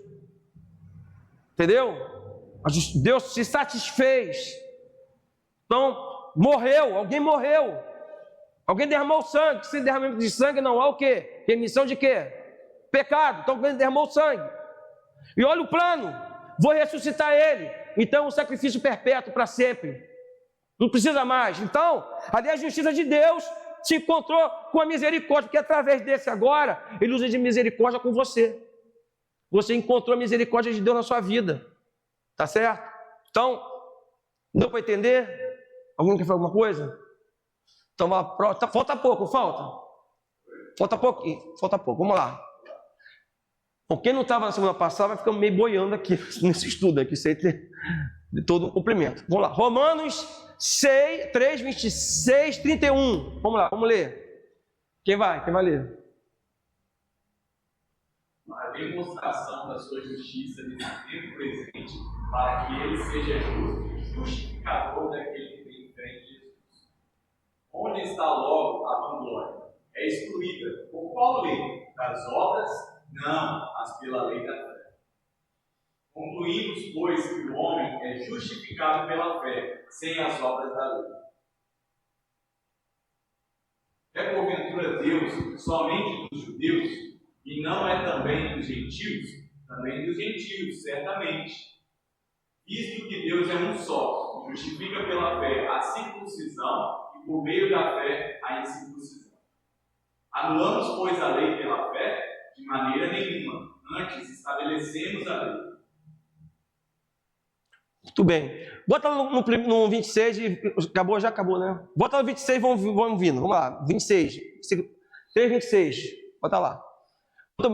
Entendeu? Deus se satisfez. Então, morreu, alguém morreu. Alguém derramou sangue. Se derramamento de sangue não há o quê? Remissão de quê? Pecado. Então alguém derramou sangue. E olha o plano. Vou ressuscitar ele. Então um sacrifício perpétuo para sempre. Não precisa mais. Então, ali a justiça de Deus se encontrou com a misericórdia, porque através desse agora, ele usa de misericórdia com você. Você encontrou a misericórdia de Deus na sua vida. Tá certo? Então, deu para entender? Alguém quer falar alguma coisa? Então, falta pouco, falta. Falta pouquinho, falta pouco. Vamos lá. Bom, quem não estava na semana passada vai ficar meio boiando aqui nesse estudo aqui, sem ter de todo o cumprimento. Vamos lá. Romanos 6, 3, 26, 31. Vamos lá, vamos ler. Quem vai? Quem vai ler? A demonstração da sua justiça nesse tempo presente, para que ele seja justo, justificador daquele que tem fé em Jesus. Onde está logo a vanglória? É excluída. Por qual lei? Das obras? Não, mas pela lei da fé. Concluímos, pois, que o homem é justificado pela fé, sem as obras da lei. É porventura Deus somente dos judeus? E não é também dos gentios? Também dos gentios, certamente. Visto que Deus é um só, justifica pela fé a circuncisão e por meio da fé a incircuncisão. Anulamos, pois, a lei pela fé? De maneira nenhuma. Antes estabelecemos a lei. Muito bem. Bota no 26, acabou, já acabou, né? Bota no 26, vamos vindo. Vamos lá, 26. 3:26. Bota lá.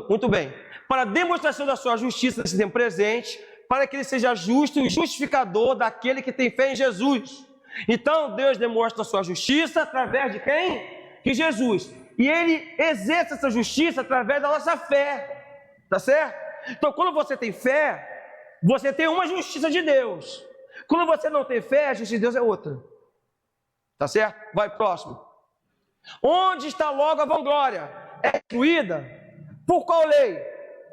Muito bem. Para a demonstração da sua justiça nesse tempo presente, para que ele seja justo e justificador daquele que tem fé em Jesus. Então, Deus demonstra a sua justiça através de quem? De Jesus. E ele exerce essa justiça através da nossa fé. Tá certo? Então, quando você tem fé, você tem uma justiça de Deus. Quando você não tem fé, a justiça de Deus é outra. Tá certo? Vai, próximo. Onde está logo a vanglória? É destruída? Por qual lei?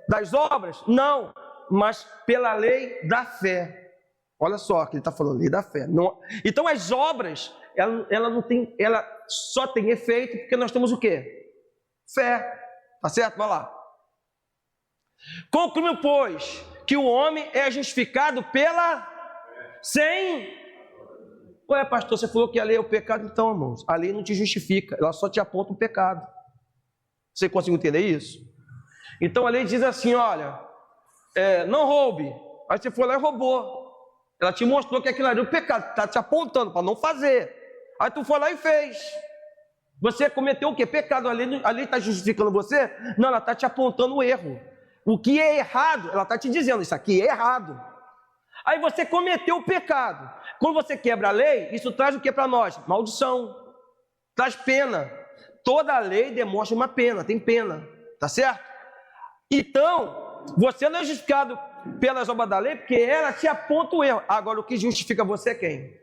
Das obras? Não, mas pela lei da fé. Olha só que ele está falando, lei da fé. Não, então as obras, ela só tem efeito porque nós temos o quê? Fé. Tá certo? Vai lá. Concluiu, pois, que o homem é justificado pela... Sem... Ué, pastor, você falou que a lei é o pecado. Então, irmãos, a lei não te justifica, ela só te aponta o pecado. Você conseguiu entender isso? Então a lei diz assim, olha, não roube. Aí você foi lá e roubou. Ela te mostrou que aquilo ali é o pecado, está te apontando para não fazer. Aí tu foi lá e fez. Você cometeu o quê? Pecado. A lei está justificando você? Não, ela está te apontando o erro. O que é errado, ela está te dizendo, isso aqui é errado. Aí você cometeu o pecado. Quando você quebra a lei, isso traz o que para nós? Maldição. Traz pena. Toda a lei demonstra uma pena, tem pena. Tá certo? Então, você não é justificado pelas obras da lei, porque ela te aponta o erro. Agora, o que justifica você é quem?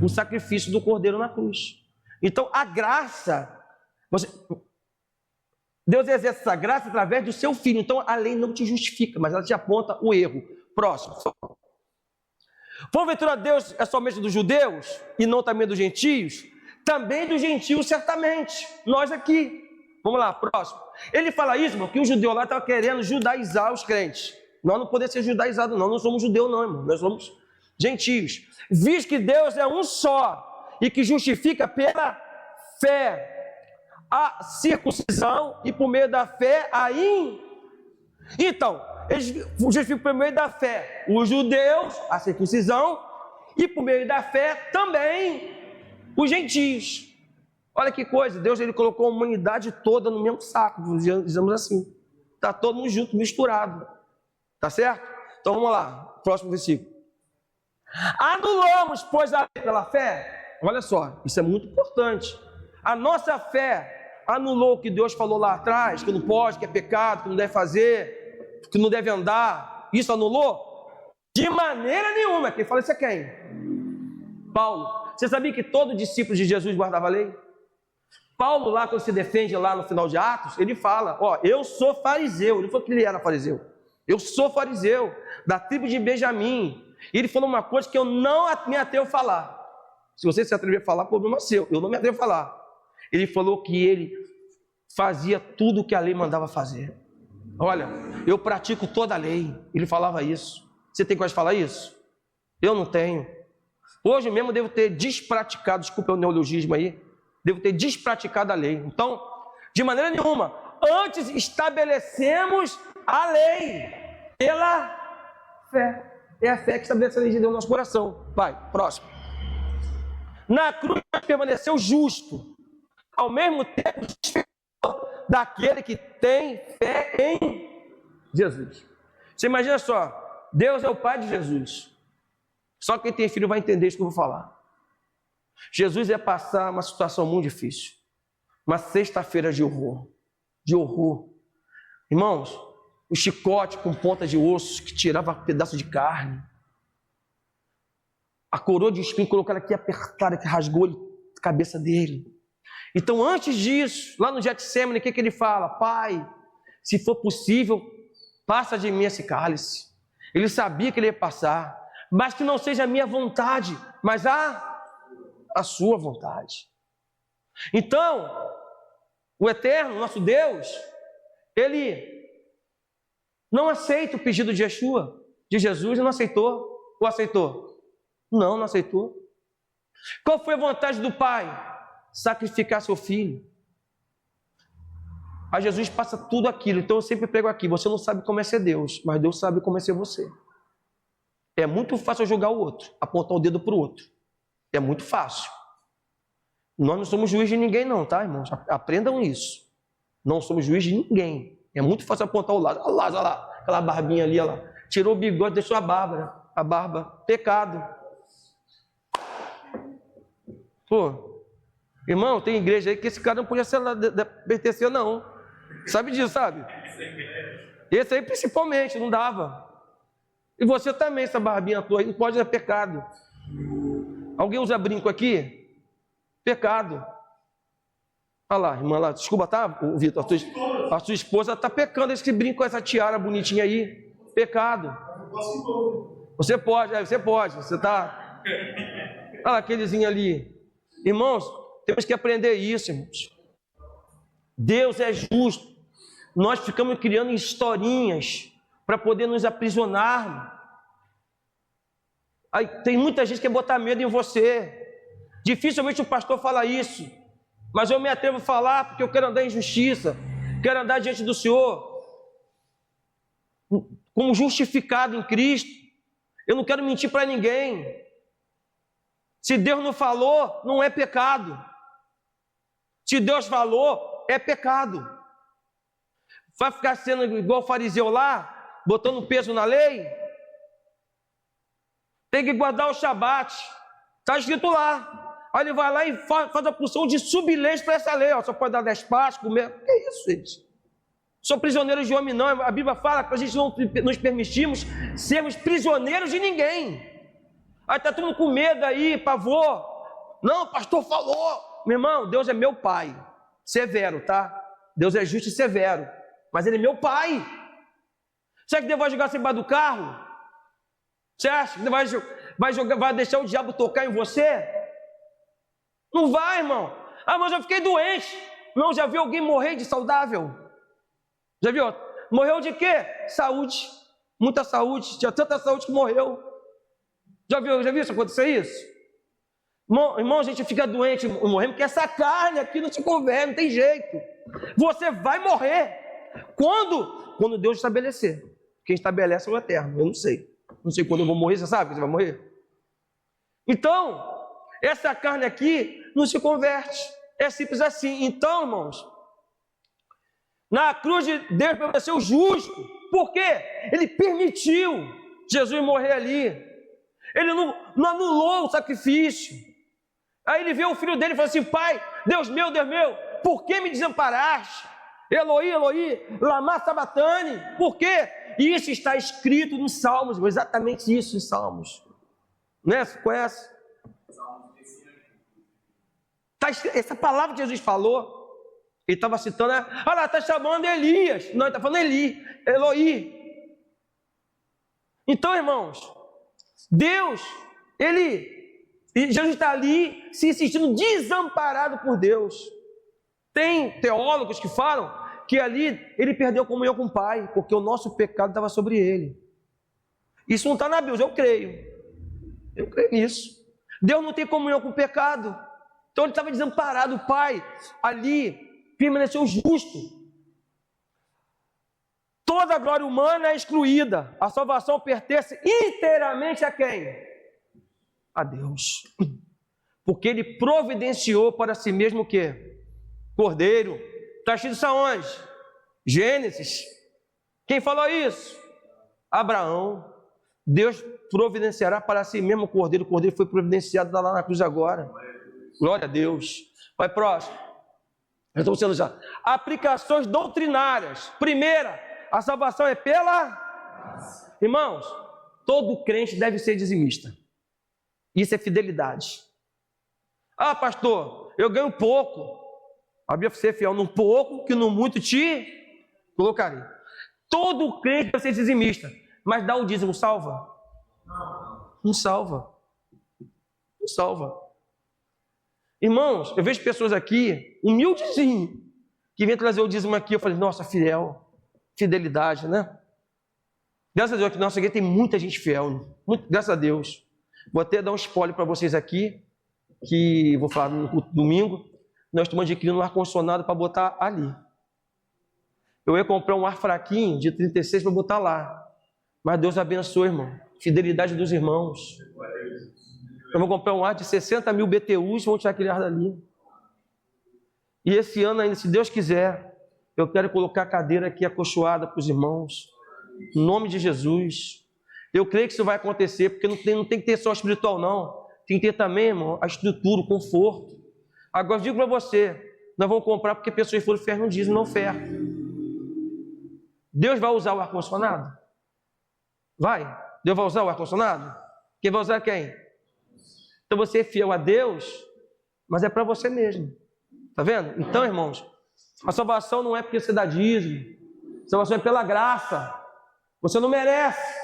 O sacrifício do Cordeiro na cruz. Então, a graça, Deus exerce essa graça através do seu Filho. Então, a lei não te justifica, mas ela te aponta o erro. Próximo. Porventura, Deus é somente dos judeus e não também dos gentios? Também dos gentios, certamente. Nós aqui. Vamos lá, próximo. Ele fala isso, irmão, que o judeu lá estava querendo judaizar os crentes. Nós não podemos ser judaizados, não. Não somos judeus, não, irmão. Nós somos gentios. Visto que Deus é um só e que justifica pela fé a circuncisão e por meio da fé a Então, eles justificam por meio da fé os judeus, a circuncisão, e por meio da fé também os gentios. Olha que coisa, Deus ele colocou a humanidade toda no mesmo saco, dizemos assim. Está todo mundo junto, misturado. Tá certo? Então vamos lá, próximo versículo. Anulamos, pois, a lei pela fé. Olha só, isso é muito importante. A nossa fé anulou o que Deus falou lá atrás, que não pode, que é pecado, que não deve fazer, que não deve andar. Isso anulou? De maneira nenhuma. Quem fala isso é quem? Paulo. Você sabia que todo discípulo de Jesus guardava a lei? Paulo, lá quando se defende lá no final de Atos, ele fala, eu sou fariseu. Ele não falou que ele era fariseu. Eu sou fariseu, da tribo de Benjamim. E ele falou uma coisa que eu não me atrevo a falar. Se você se atrever a falar, problema é seu. Eu não me atrevo a falar. Ele falou que ele fazia tudo o que a lei mandava fazer. Olha, eu pratico toda a lei. Ele falava isso. Você tem coragem de falar isso? Eu não tenho. Hoje mesmo eu devo ter despraticado, desculpa o neologismo aí, devo ter despraticado a lei. Então, de maneira nenhuma, antes estabelecemos a lei pela fé. É a fé que estabelece a lei de Deus no nosso coração. Vai, próximo. Na cruz permaneceu justo, ao mesmo tempo daquele que tem fé em Jesus. Você imagina só, Deus é o Pai de Jesus. Só quem tem filho vai entender isso que eu vou falar. Jesus ia passar uma situação muito difícil. Uma sexta-feira de horror. De horror. Irmãos, o chicote com ponta de osso que tirava pedaço de carne. A coroa de espinho colocou ela aqui apertada, que rasgou a cabeça dele. Então, antes disso, lá no Getsemane, o que ele fala? Pai, se for possível, passa de mim esse cálice. Ele sabia que ele ia passar. Mas que não seja a minha vontade, mas a sua vontade. Então, o Eterno, nosso Deus, ele não aceita o pedido de Yeshua, de Jesus, e não aceitou. Ou aceitou? Não, não aceitou. Qual foi a vontade do Pai? Sacrificar seu filho. A Jesus passa tudo aquilo. Então eu sempre prego aqui, você não sabe como é ser Deus, mas Deus sabe como é ser você. É muito fácil julgar o outro, apontar o dedo para o outro. É muito fácil. Nós não somos juiz de ninguém não, tá, irmãos? Aprendam isso. Não somos juiz de ninguém. É muito fácil apontar o lado. Olha lá, aquela barbinha ali, olha lá. Tirou o bigode, deixou a barba. Pecado. Pô, irmão, tem igreja aí que esse cara não podia pertencer, não. Sabe disso, sabe? Esse aí principalmente, não dava. E você também, essa barbinha tua aí, não pode, é pecado. Alguém usa brinco aqui? Pecado. Olha lá, irmã lá, desculpa, tá, Vitor? A sua esposa está pecando esse brinco com essa tiara bonitinha aí. Pecado. Você pode, você está. Olha lá, aquelezinho ali. Irmãos, temos que aprender isso, irmãos. Deus é justo. Nós ficamos criando historinhas para poder nos aprisionar. Aí, tem muita gente que quer botar medo em você. Dificilmente o pastor fala isso, mas eu me atrevo a falar porque eu quero andar em justiça, quero andar diante do Senhor como justificado em Cristo. Eu não quero mentir para ninguém. Se Deus não falou, não é pecado. Se Deus falou, é pecado. Vai ficar sendo igual o fariseu lá, botando peso na lei? Tem que guardar o Shabat. Está escrito lá. Aí ele vai lá e faz a função de sublês para essa lei. Ó, só pode dar 10 passos, comer. Que é isso, gente? Sou prisioneiro de homem, não. A Bíblia fala que a gente não nos permitimos sermos prisioneiros de ninguém. Aí está todo mundo com medo aí, pavor. Não, o pastor falou. Meu irmão, Deus é meu pai. Severo, tá? Deus é justo e severo. Mas ele é meu pai. Você acha que Deus vai jogar você embaixo do carro? Você acha que Deus vai deixar o diabo tocar em você? Não vai, irmão. Ah, mas eu fiquei doente. Não, já viu alguém morrer de saudável? Já viu? Morreu de quê? Saúde. Muita saúde. Tinha tanta saúde que morreu. Já viu isso acontecer isso? Irmão, a gente fica doente, morrendo, porque essa carne aqui não se converte, não tem jeito. Você vai morrer. Quando Deus estabelecer. Quem estabelece é o eterno, eu não sei. Não sei quando eu vou morrer, você sabe que você vai morrer? Então, essa carne aqui não se converte. É simples assim. Então, irmãos, na cruz de Deus permaneceu justo. Por quê? Ele permitiu Jesus morrer ali. Ele não anulou o sacrifício. Aí ele vê o filho dele e fala assim: Pai, Deus meu, por que me desamparaste? Eloi, Eloi, lama sabatani. Por quê? Isso está escrito nos Salmos, exatamente isso em Salmos. Né? Você conhece? Essa palavra que Jesus falou, ele estava citando, olha lá, está chamando Elias. Não, ele está falando Eli, Eloi. Então, irmãos, Deus, Jesus está ali se sentindo desamparado por Deus. Tem teólogos que falam que ali ele perdeu a comunhão com o Pai, porque o nosso pecado estava sobre ele. Isso não está na Bíblia, eu creio nisso. Deus não tem comunhão com o pecado, então ele estava desamparado. O Pai ali permaneceu justo. Toda a glória humana é excluída, a salvação pertence inteiramente a quem? A Deus, porque ele providenciou para si mesmo o quê? Cordeiro. Está escrito isso aonde? Gênesis. Quem falou isso? Abraão. Deus providenciará para si mesmo o cordeiro. O cordeiro foi providenciado lá na cruz agora. Glória a Deus. Vai próximo. Estamos sendo já. Aplicações doutrinárias. Primeira, a salvação é pela... Irmãos, todo crente deve ser dizimista. Isso é fidelidade. Ah, pastor, eu ganho pouco. A Bíblia ser fiel no pouco, que no muito te colocarei. Todo crente deve ser dizimista. Mas dar o dízimo salva? Não salva. Não salva. Irmãos, eu vejo pessoas aqui, humildezinho, que vinha trazer o dízimo aqui. Eu falei, nossa, fidelidade, né? Graças a Deus que nossa igreja tem muita gente fiel, graças a Deus. Vou até dar um spoiler para vocês aqui, que vou falar no domingo. Nós estamos adquirindo um ar-condicionado para botar ali. Eu ia comprar um ar fraquinho de 36 para botar lá. Mas Deus abençoe, irmão. Fidelidade dos irmãos. Eu vou comprar um ar de 60 mil BTUs e vou tirar aquele ar dali. E esse ano ainda, se Deus quiser, eu quero colocar a cadeira aqui acolchoada para os irmãos. Em nome de Jesus. Eu creio que isso vai acontecer, porque não tem que ter só espiritual, não. Tem que ter também, irmão, a estrutura, o conforto. Agora, eu digo para você, nós vamos comprar porque pessoas foram ferro no dízimo, não ferro. Deus vai usar o ar-condicionado? Vai? Deus vai usar o ar-condicionado? Quem vai usar quem? Então você é fiel a Deus, mas é para você mesmo. Está vendo? Então, irmãos, a salvação não é porque você dá dízimo. A salvação é pela graça. Você não merece,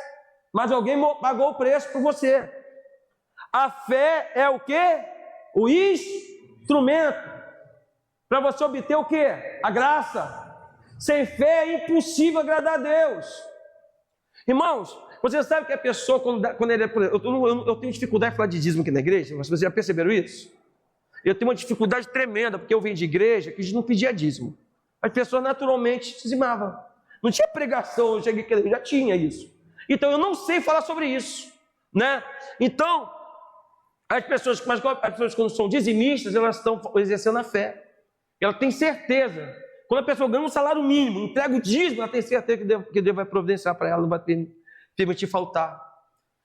mas alguém pagou o preço por você. A fé é o quê? O instrumento para você obter o quê? A graça. Sem fé é impossível agradar a Deus. Irmãos, você sabe que a pessoa, quando ele eu tenho dificuldade de falar de dízimo aqui na igreja, mas vocês já perceberam isso? Eu tenho uma dificuldade tremenda, porque eu venho de igreja que a gente não pedia dízimo. As pessoas naturalmente dizimavam. Não tinha pregação, eu cheguei aqui, já tinha isso. Então eu não sei falar sobre isso, né? Então, as pessoas quando são dizimistas, elas estão exercendo a fé. Ela tem certeza. Quando a pessoa ganha um salário mínimo, entrega o dízimo, ela tem certeza que Deus vai providenciar para ela, não vai permitir faltar.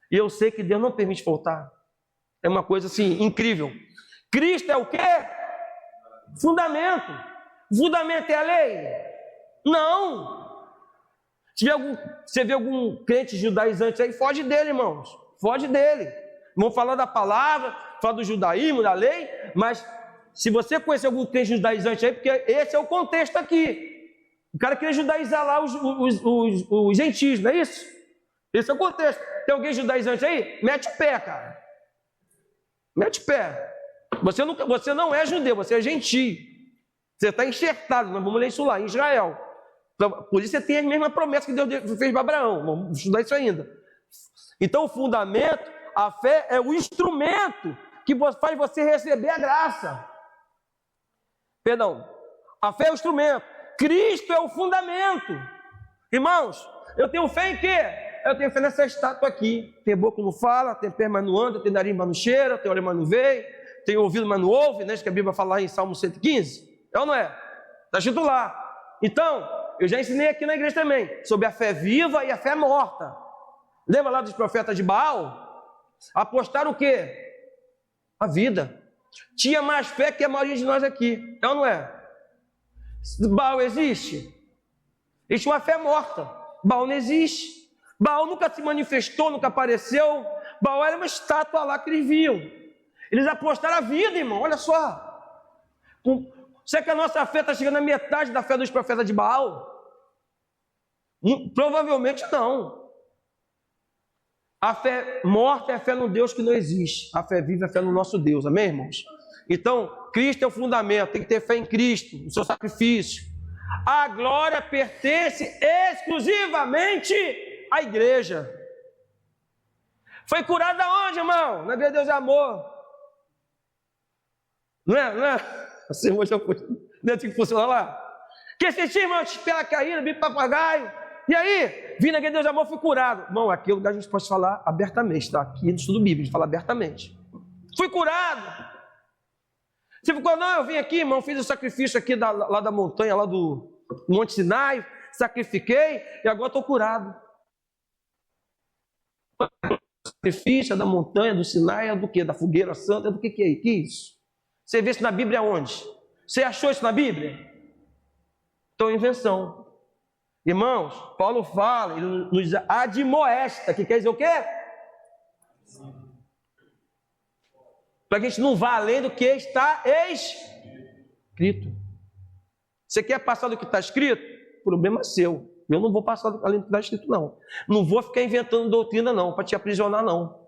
E eu sei que Deus não permite faltar. É uma coisa assim, incrível. Cristo é o quê? Fundamento. Fundamento é a lei? Não. Você vê algum crente judaizante aí, foge dele, irmãos. Foge dele. Vamos falar da palavra, falar do judaísmo, da lei, mas se você conhecer algum crente judaizante aí, porque esse é o contexto aqui. O cara queria judaizar lá os gentios, não é isso? Esse é o contexto. Tem alguém judaizante aí? Mete o pé, cara. Mete o pé. Você não é judeu, você é gentio. Você está enxertado, nós vamos ler isso lá, em Israel. Por isso você tem a mesma promessa que Deus fez para Abraão. Vamos estudar isso ainda. Então o fundamento, a fé é o instrumento que faz você receber a graça. Perdão, a fé é o instrumento. Cristo é o fundamento. Irmãos, eu tenho fé em quê? Eu tenho fé nessa estátua aqui. Tem boca que não fala, tem pé mas não anda, tem nariz mas não cheira, tem olho mas não vê, tem ouvido mas não ouve, né? Que a Bíblia fala lá em Salmo 115. É ou não é? Está escrito lá. Então, eu já ensinei aqui na igreja também, sobre a fé viva e a fé morta. Lembra lá dos profetas de Baal? Apostaram o quê? A vida. Tinha mais fé que a maioria de nós aqui. É ou não é? Baal existe? Existe uma fé morta. Baal não existe. Baal nunca se manifestou, nunca apareceu. Baal era uma estátua lá que eles viam. Eles apostaram a vida, irmão, olha só. Será que a nossa fé está chegando à metade da fé dos profetas de Baal? Provavelmente não. A fé morta é a fé no Deus que não existe. A fé viva é a fé no nosso Deus, amém, irmãos? Então, Cristo é o fundamento, tem que ter fé em Cristo, no seu sacrifício. A glória pertence exclusivamente à igreja. Foi curada onde, irmão? Na igreja de Deus é amor. Não é? Assim, não é assim que funciona lá? Que esse irmão te espera cair, bico papagaio. E aí, vim na igreja de Deus Amor, fui curado. Irmão, aqui é o lugar que a gente pode falar abertamente, tá? Aqui no estudo bíblico, a gente fala abertamente. Fui curado. Você ficou, não, eu vim aqui, irmão, fiz o sacrifício aqui lá da montanha, lá do Monte Sinai, sacrifiquei e agora estou curado. O sacrifício da montanha, do Sinai, é do quê? Da fogueira santa, é do que é? Que isso? Você vê isso na Bíblia onde? Você achou isso na Bíblia? Então é invenção. Irmãos, Paulo fala, ele nos admoesta, que quer dizer o quê? Para que a gente não vá além do que está escrito. Você quer passar do que está escrito? O problema é seu. Eu não vou passar além do que está escrito, não. Não vou ficar inventando doutrina, não, para te aprisionar, não.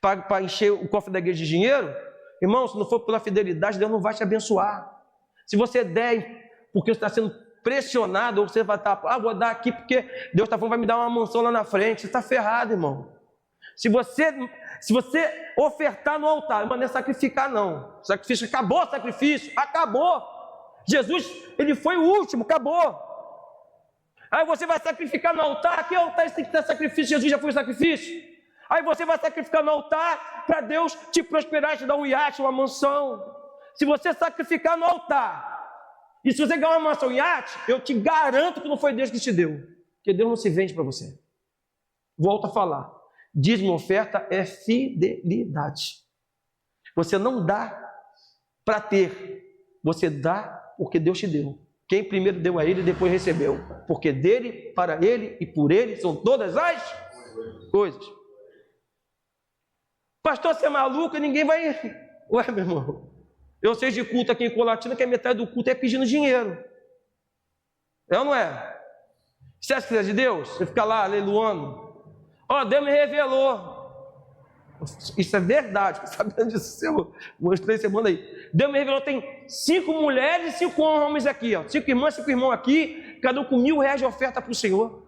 Para encher o cofre da igreja de dinheiro, irmão, se não for pela fidelidade, Deus não vai te abençoar. Se você der porque você está sendo pressionado, ou você vai estar, vou dar aqui porque Deus está falando, vai me dar uma mansão lá na frente. Você está ferrado, irmão. Se você ofertar no altar, mas não é sacrificar não. Sacrifício, acabou o sacrifício, acabou. Jesus, ele foi o último, acabou. Aí você vai sacrificar no altar, que altar tem que ter sacrifício? Jesus já foi o sacrifício. Aí você vai sacrificar no altar para Deus te prosperar, te dar um iate, uma mansão. Se você sacrificar no altar, e se você ganhar uma mansão, um iate, eu te garanto que não foi Deus que te deu, porque Deus não se vende para você. Volto a falar, dízimo e oferta é fidelidade. Você não dá para ter, você dá porque Deus te deu. Quem primeiro deu a ele, depois recebeu. Porque dele, para ele e por ele são todas as coisas. Pastor, você é maluco? Ninguém vai... Ué, meu irmão, eu sei de culto aqui em Colatina que a metade do culto é pedindo dinheiro. É ou não é? Você acha que é de Deus? Você fica lá, aleluando. Deus me revelou. Isso é verdade, sabendo disso, eu mostrei semana aí. Deus me revelou, tem 5 mulheres e 5 homens aqui, 5 irmãs, 5 irmãos aqui, cada um com R$1.000 de oferta para o Senhor.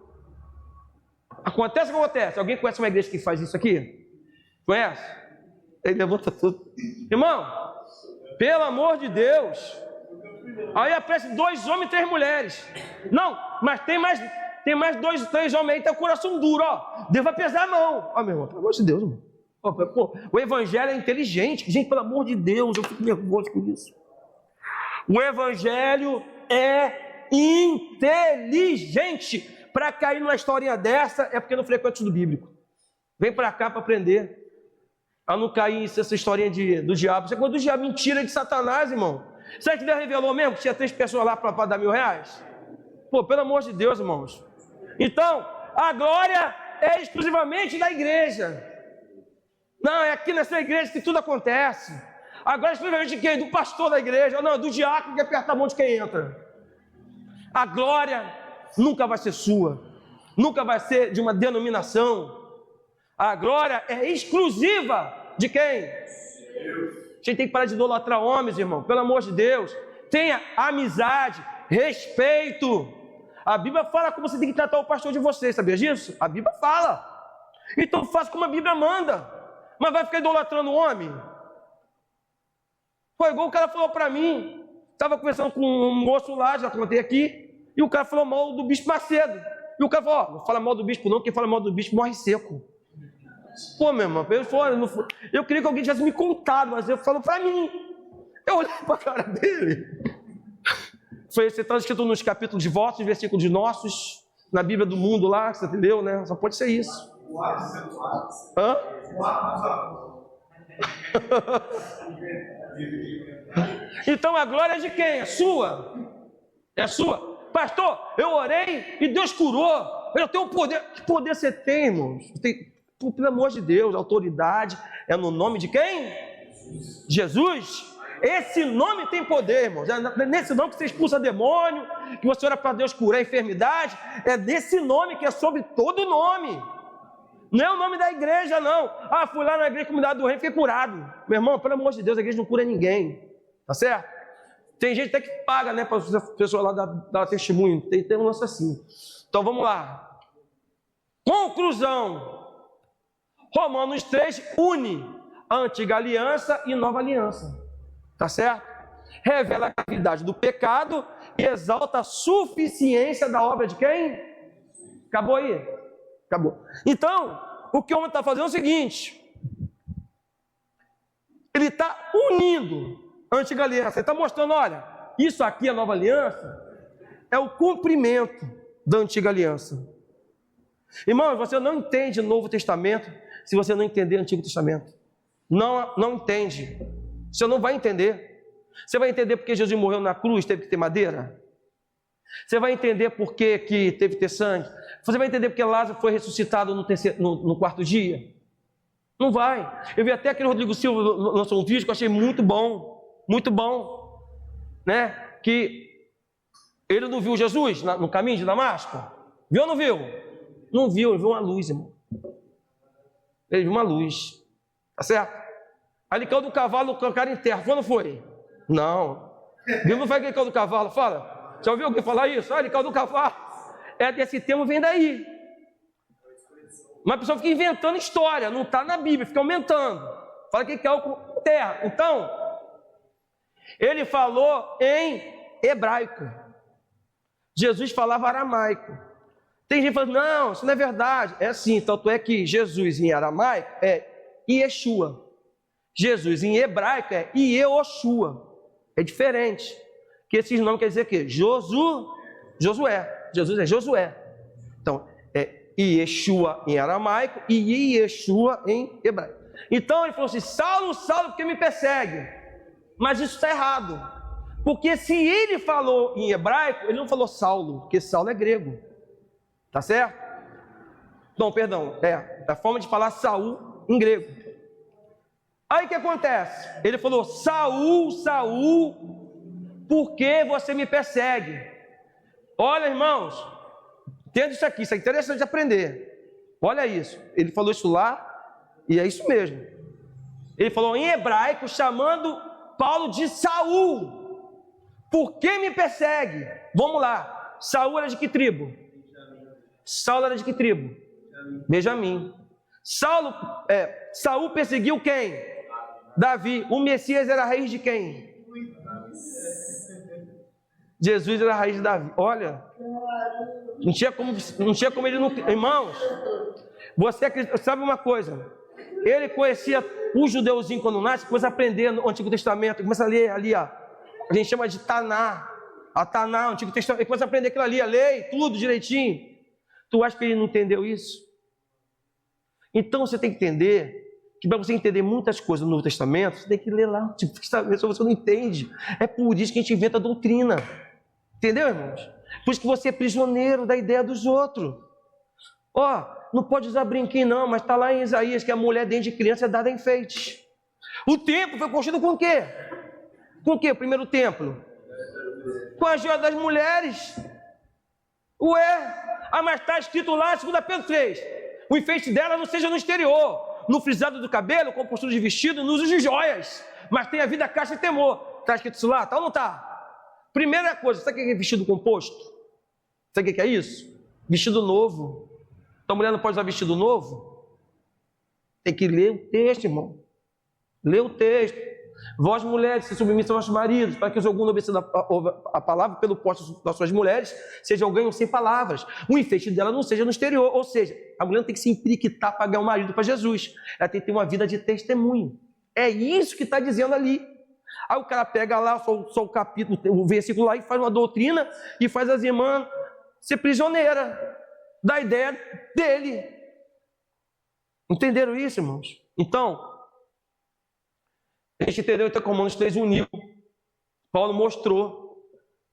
Acontece o que acontece? Alguém conhece uma igreja que faz isso aqui? Conhece? Ele levanta tudo. Irmão, pelo amor de Deus. Aí aparece 2 homens e 3 mulheres. Não, mas tem mais 2, 3 homens aí, tem o coração duro, Deus vai pesar a mão. Meu irmão, pelo amor de Deus, irmão. O evangelho é inteligente. Gente, pelo amor de Deus, eu fico nervoso com isso. O evangelho é inteligente. Para cair numa historinha dessa, é porque não frequenta o estudo bíblico. Vem para cá para aprender. A não cair nessa historinha do diabo. Isso é quando o diabo, mentira de Satanás, irmão. Será que Deus revelou mesmo que tinha 3 pessoas lá para dar R$1.000? Pelo amor de Deus, irmãos. Então, a glória é exclusivamente da igreja. Não, é aqui nessa igreja que tudo acontece. Agora, exclusivamente de quem? Do pastor da igreja. Não, do diácono que aperta a mão de quem entra. A glória nunca vai ser sua. Nunca vai ser de uma denominação. A glória é exclusiva de quem? A gente tem que parar de idolatrar homens, irmão. Pelo amor de Deus. Tenha amizade, respeito. A Bíblia fala como você tem que tratar o pastor de vocês. Sabia disso? A Bíblia fala. Então faça como a Bíblia manda. Mas vai ficar idolatrando o homem? Foi igual o cara falou para mim. Estava conversando com um moço lá, já contei aqui, e o cara falou mal do bispo Macedo. E o cara falou, não fala mal do bispo não, quem fala mal do bispo morre seco. Meu irmão, eu queria que alguém tivesse me contado, mas ele falou para mim. Eu olhei para a cara dele. Você está escrito nos capítulos de vossos, versículos de nossos, na Bíblia do mundo lá, você entendeu, né? Só pode ser isso. Hã? Então a glória é de quem? É sua. É sua. Pastor, eu orei e Deus curou. Eu tenho poder. Que poder você tem, irmãos? Pelo amor de Deus, a autoridade é no nome de quem? Jesus. Esse nome tem poder, irmãos. É nesse nome que você expulsa demônio, que você ora para Deus curar a enfermidade. É nesse nome que é sobre todo nome. Não é o nome da igreja, não. Fui lá na igreja comunidade do reino e fiquei curado. Meu irmão, pelo amor de Deus, a igreja não cura ninguém. Tá certo? Tem gente até que paga, né, para a pessoa lá dar testemunho. Tem um lance assim. Então vamos lá. Conclusão. Romanos 3 une a antiga aliança e nova aliança. Tá certo? Revela a gravidade do pecado e exalta a suficiência da obra de quem? Acabou aí? Acabou. Então, o que o homem está fazendo é o seguinte. Ele está unindo a antiga aliança. Ele está mostrando, olha, isso aqui, a nova aliança, é o cumprimento da antiga aliança. Irmãos, você não entende o Novo Testamento se você não entender o Antigo Testamento. Não entende. Você não vai entender. Você vai entender porque Jesus morreu na cruz, teve que ter madeira? Você vai entender por que teve que ter sangue? Você vai entender porque Lázaro foi ressuscitado no 4º dia? Não vai. Eu vi até aquele Rodrigo Silva lançou um vídeo que eu achei muito bom, né? Que ele não viu Jesus no caminho de Damasco? Viu ou não viu? Não viu, ele viu uma luz, irmão. Ele viu uma luz, tá certo? Aí ele caiu do cavalo, colocaram em terra, foi ou não foi? Não. Viu, não foi que ele caiu do cavalo, fala? Já ouviu alguém falar isso? Ele caiu do cavalo. Esse termo vem daí. Mas a pessoa fica inventando história, não está na Bíblia, fica aumentando. Fala que caiu com terra. Então, ele falou em hebraico. Jesus falava aramaico. Tem gente falando, não, isso não é verdade. É assim, tanto é que Jesus em aramaico é Yeshua. Jesus em hebraico é Yehoshua. É diferente. Que esses nomes quer dizer que Josué. Jesus é Josué. Então, é Yeshua em aramaico e Yeshua em hebraico. Então ele falou assim, Saulo, Saulo, porque me persegue? Mas isso está errado. Porque se ele falou em hebraico, ele não falou Saulo, porque Saulo é grego. Tá certo? Não, perdão, é a forma de falar Saul em grego. Aí o que acontece? Ele falou, Saul, Saul, por que você me persegue? Olha, irmãos, entenda isso aqui, isso é interessante de aprender. Olha isso, ele falou isso lá, e é isso mesmo. Ele falou em hebraico, chamando Paulo de Saul. Por que me persegue? Vamos lá, Saul era de que tribo? Saulo era de que tribo? Benjamim. Saul perseguiu quem? Davi. O Messias era a raiz de quem? Jesus era a raiz de Davi. Olha, não tinha como ele não... Irmãos, você acredita, sabe uma coisa? Ele conhecia o judeuzinho quando nasce, começa a aprender no Antigo Testamento, começa a ler ali, ó. A gente chama de Taná. A Taná, o Antigo Testamento, ele começa a aprender aquilo ali, a lei, tudo direitinho. Tu acha que ele não entendeu isso? Então você tem que entender que para você entender muitas coisas no Novo Testamento, você tem que ler lá, tipo, se você não entende. É por isso que a gente inventa a doutrina. Entendeu, irmãos? Por isso que você é prisioneiro da ideia dos outros. Ó, não pode usar brinquinho não, mas está lá em Isaías que a mulher dentro de criança é dada a enfeites. O templo foi construído com o quê? Com o quê? O primeiro templo? Com a joia das mulheres. Ué, mas está escrito lá, 2 Pedro 3, o enfeite dela não seja no exterior, no frisado do cabelo, com postura de vestido, no uso de joias, mas tenha vida, caixa e temor. Está escrito isso lá? Tá ou não está? Primeira coisa, sabe o que é vestido composto? Sabe o que é isso? Vestido novo. Então a mulher não pode usar vestido novo? Tem que ler o texto, irmão. Lê o texto. Vós, mulheres, se submissam aos maridos, para que os alguns obedecendo a palavra pelo posto das suas mulheres, sejam ganhos sem palavras. O enfeite dela não seja no exterior. Ou seja, a mulher não tem que se impliquitar para ganhar um marido para Jesus. Ela tem que ter uma vida de testemunho. É isso que está dizendo ali. Aí o cara pega lá só o capítulo, o versículo lá e faz uma doutrina e faz as irmãs ser prisioneira da ideia dele. Entenderam isso, irmãos? Então, a gente entendeu então como Romanos 3 uniu. Paulo mostrou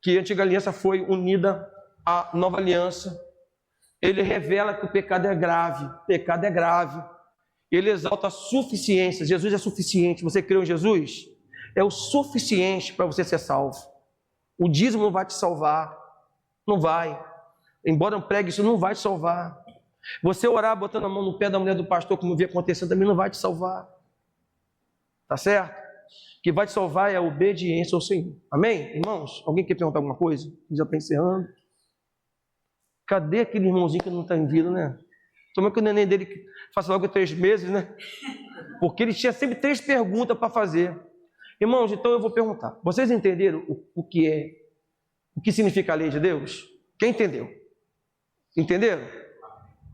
que a antiga aliança foi unida à nova aliança. Ele revela que o pecado é grave. O pecado é grave. Ele exalta a suficiência. Jesus é suficiente. Você creu em Jesus? É o suficiente para você ser salvo. O dízimo não vai te salvar. Não vai. Embora eu pregue, isso não vai te salvar. Você orar botando a mão no pé da mulher do pastor, como vi acontecendo, também não vai te salvar. Tá certo? O que vai te salvar é a obediência ao Senhor. Amém? Irmãos, alguém quer perguntar alguma coisa? Já está encerrando. Cadê aquele irmãozinho que não está em vida, né? Tomara que o neném dele faça logo 3 meses, né? Porque ele tinha sempre 3 perguntas para fazer. Irmãos, então eu vou perguntar. Vocês entenderam o que significa a lei de Deus? Quem entendeu? Entenderam?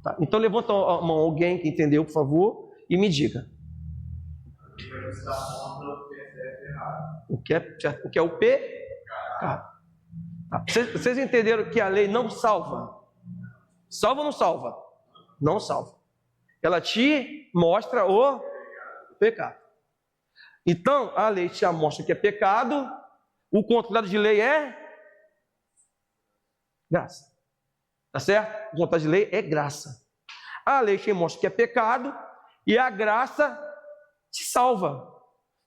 Tá. Então levanta a mão alguém que entendeu, por favor, e me diga. O que é o pecado? Tá. Vocês entenderam que a lei não salva? Salva ou não salva? Não salva. Ela te mostra o pecado. Então, a lei te mostra que é pecado, o contrário de lei é graça. Tá certo? O contrário de lei é graça. A lei te mostra que é pecado e a graça te salva.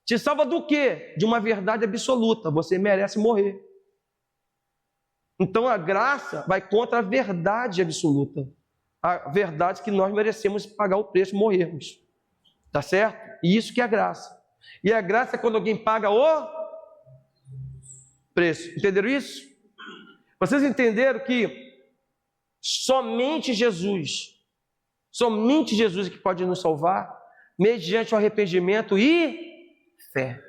Te salva do quê? De uma verdade absoluta. Você merece morrer. Então a graça vai contra a verdade absoluta. A verdade que nós merecemos pagar o preço, morrermos. Tá certo? E isso que é a graça. E a graça é quando alguém paga o preço. Entenderam isso? Vocês entenderam que somente Jesus é que pode nos salvar, mediante o arrependimento e fé.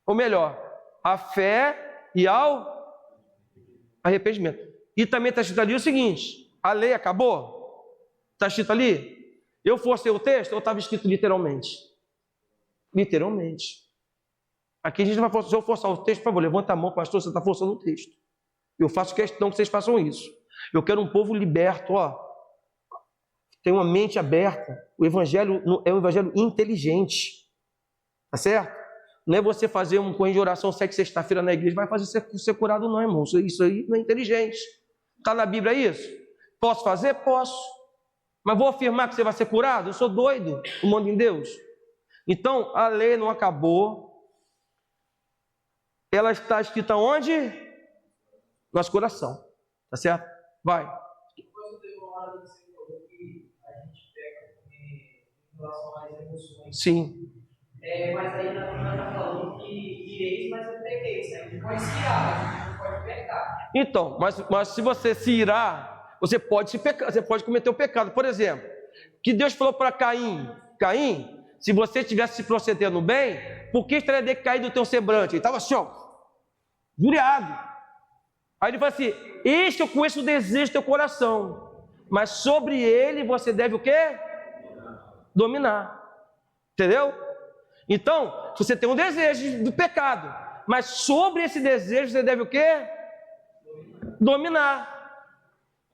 Ou melhor, a fé e ao arrependimento. E também está escrito ali o seguinte: a lei acabou? Está escrito ali? Eu forcei o texto ou estava escrito literalmente? Literalmente. Aqui a gente vai forçar. Se eu forçar o texto, por favor, levanta a mão, pastor, você está forçando o texto. Eu faço questão que vocês façam isso. Eu quero um povo liberto, ó. Tem uma mente aberta. O evangelho é um evangelho inteligente. Tá certo? Não é você fazer um coelho de oração 7 sexta-feira na igreja, vai fazer ser curado não, irmão. Isso aí não é inteligente. Está na Bíblia isso? Posso fazer? Posso. Mas vou afirmar que você vai ser curado? Eu sou doido, o mando em Deus. Então, a lei não acabou. Ela está escrita onde? Nosso coração. Tá certo? Vai. Depois teve uma hora que você falou que a gente pega em relação às emoções. Sim. Mas aí na Bíblia está falando que ireis, mas não pequeis, né? A gente pode se irar, a gente não pode pecar. Então, mas se você se irar, você pode cometer o pecado. Por exemplo, que Deus falou para Caim: Caim, se você estivesse se procedendo bem, por que estaria decaído o teu semblante? Ele estava assim, ó, juriado. Aí ele fala assim: este eu conheço o desejo do teu coração, mas sobre ele você deve o quê? Dominar. Entendeu? Então, você tem um desejo do pecado, mas sobre esse desejo você deve o quê? Dominar.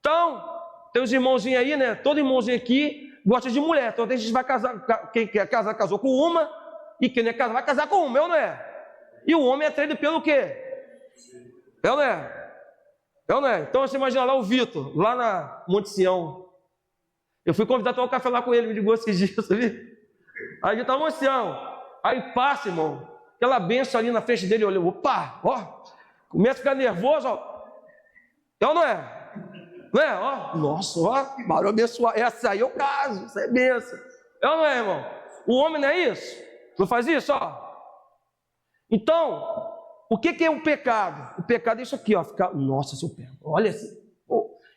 Então, tem os irmãozinhos aí, né? Todo irmãozinho aqui gosta de mulher. Então, a gente vai casar. Quem quer casar, casou com uma. E quem não é casar, vai casar com uma, eu não é? E o homem é atraído pelo quê? Eu não é? Eu não é? Então, você imagina lá o Vitor, lá na Monte Sião. Eu fui convidado a tomar um café lá com ele, me ligou esses dias, sabe? Aí a gente tá no Monte Sião. Aí passa, irmão, aquela benção ali na frente dele, eu olhei, opa, ó, começa a ficar nervoso, ó. É ou não é? Não é? Ó, nossa, ó, barulho abençoado. Essa aí é o caso, essa é benção. É ou não é, irmão? O homem não é isso? Não faz isso, ó. Então, o que é o pecado? O pecado é isso aqui, ó, ficar, nossa, seu pé, olha assim,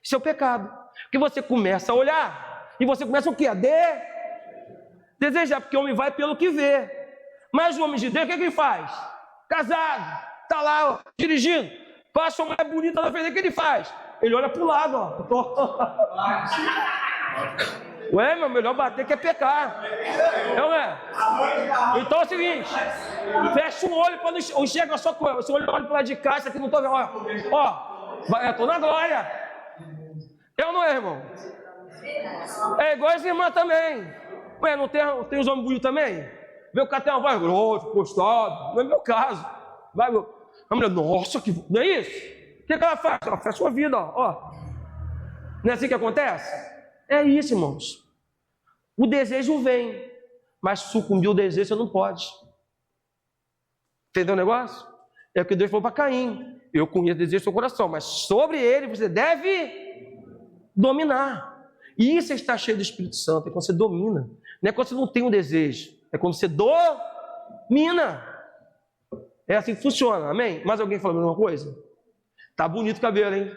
isso é o pecado. Porque você começa a olhar, e você começa o quê? A desejar, porque o homem vai pelo que vê. Mas o homem de Deus, o que ele faz? Casado, tá lá, ó, dirigindo, passa uma mulher bonita na frente dele, o que ele faz? Ele olha pro lado, ó. Ué, meu, melhor bater que é pecar. Não é? Então é o seguinte: fecha o olho para não enxergar só com ela. Você olha pro lado de cá, isso aqui não tô vendo. Ó, eu tô na glória. Eu não é, irmão? É igual as irmãs também. Ué, não tem os homens bonitos também? Vê o cara tem uma voz grossa, postado. Não é meu caso. Vai, a mulher, nossa, que. Não é isso? O que ela faz? Ela fecha a sua vida, ó. Não é assim que acontece? É isso, irmãos. O desejo vem, mas sucumbir o desejo você não pode. Entendeu o negócio? É o que Deus falou para Caim: eu conheço o desejo do seu coração, mas sobre ele você deve dominar. E isso está cheio do Espírito Santo, é quando você domina. Não é quando você não tem um desejo, é quando você domina. É assim que funciona, amém? Mais alguém falando alguma coisa? Tá bonito o cabelo, hein?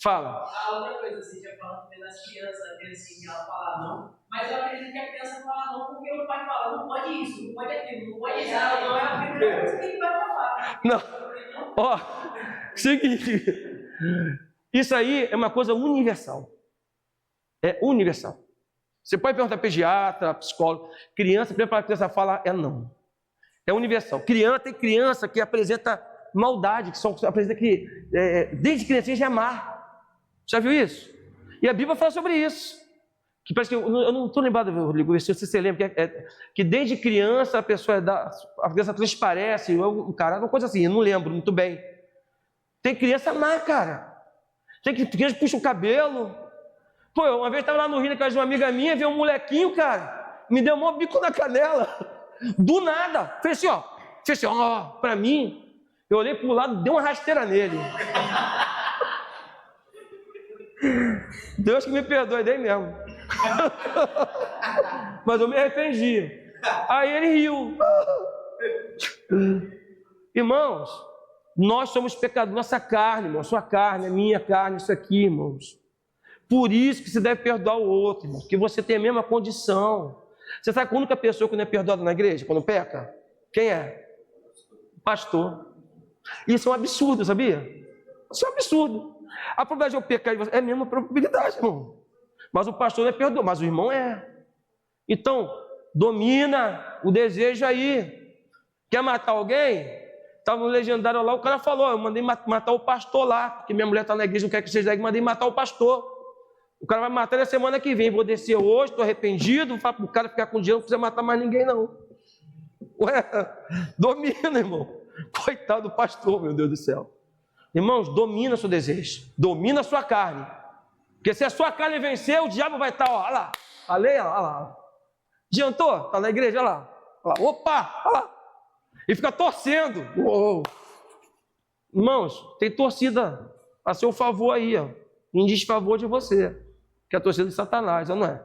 Fala. A outra coisa, você já falou também das crianças, assim, que ela fala não, mas eu acredito que a criança fala não porque o pai fala, não pode isso, não pode aquilo, não pode isso. Ela não é a primeira coisa que ele vai falar. Não. Ó, seguinte. Isso aí é uma coisa universal. É universal. Você pode perguntar para pediatra, psicólogo. Criança, primeiro para a criança fala é não. É universal. Tem criança que apresenta maldade, apresenta que desde criancinha já é má. Já viu isso? E a Bíblia fala sobre isso. Que parece que eu não estou lembrado, Rodrigo, se você lembra, que desde criança a criança transparece, o cara, uma coisa assim, eu não lembro muito bem. Tem criança má, cara. Tem criança que puxa o cabelo. Pô, uma vez estava lá no Rio, na casa de uma amiga minha, veio um molequinho, cara, me deu um maior bico na canela. Do nada. Fez assim, ó, pra mim. Eu olhei pro lado, dei uma rasteira nele. Deus que me perdoe, dei mesmo. Mas eu me arrependi. Aí ele riu. Irmãos, Nós somos pecadores, nossa carne, irmão, sua carne, a minha carne, isso aqui, irmãos. Por isso que você deve perdoar o outro, irmão, porque você tem a mesma condição. Você sabe que a única pessoa que não é perdoada na igreja, quando peca? Quem é? O pastor. Isso é um absurdo, sabia? Isso é um absurdo. A probabilidade de eu pecar é a mesma probabilidade, irmão. Mas o pastor não é perdoado, mas o irmão é. Então, domina o desejo aí. Quer matar alguém? Estava no legendário lá, o cara falou, eu mandei matar o pastor lá, porque minha mulher está na igreja, não quer que seja aqui, mandei matar o pastor. O cara vai matar na semana que vem, vou descer hoje, estou arrependido, falo para o cara ficar com dinheiro, não precisa matar mais ninguém não. Ué, domina, irmão. Coitado do pastor, meu Deus do céu. Irmãos, domina o seu desejo, domina a sua carne. Porque se a sua carne vencer, o diabo vai estar, olha lá, olha lá. Adiantou? Está na igreja, olha lá. Opa, olha lá. E fica torcendo. Uou. Irmãos, tem torcida a seu favor aí, ó, em desfavor de você, que é a torcida de Satanás, não é?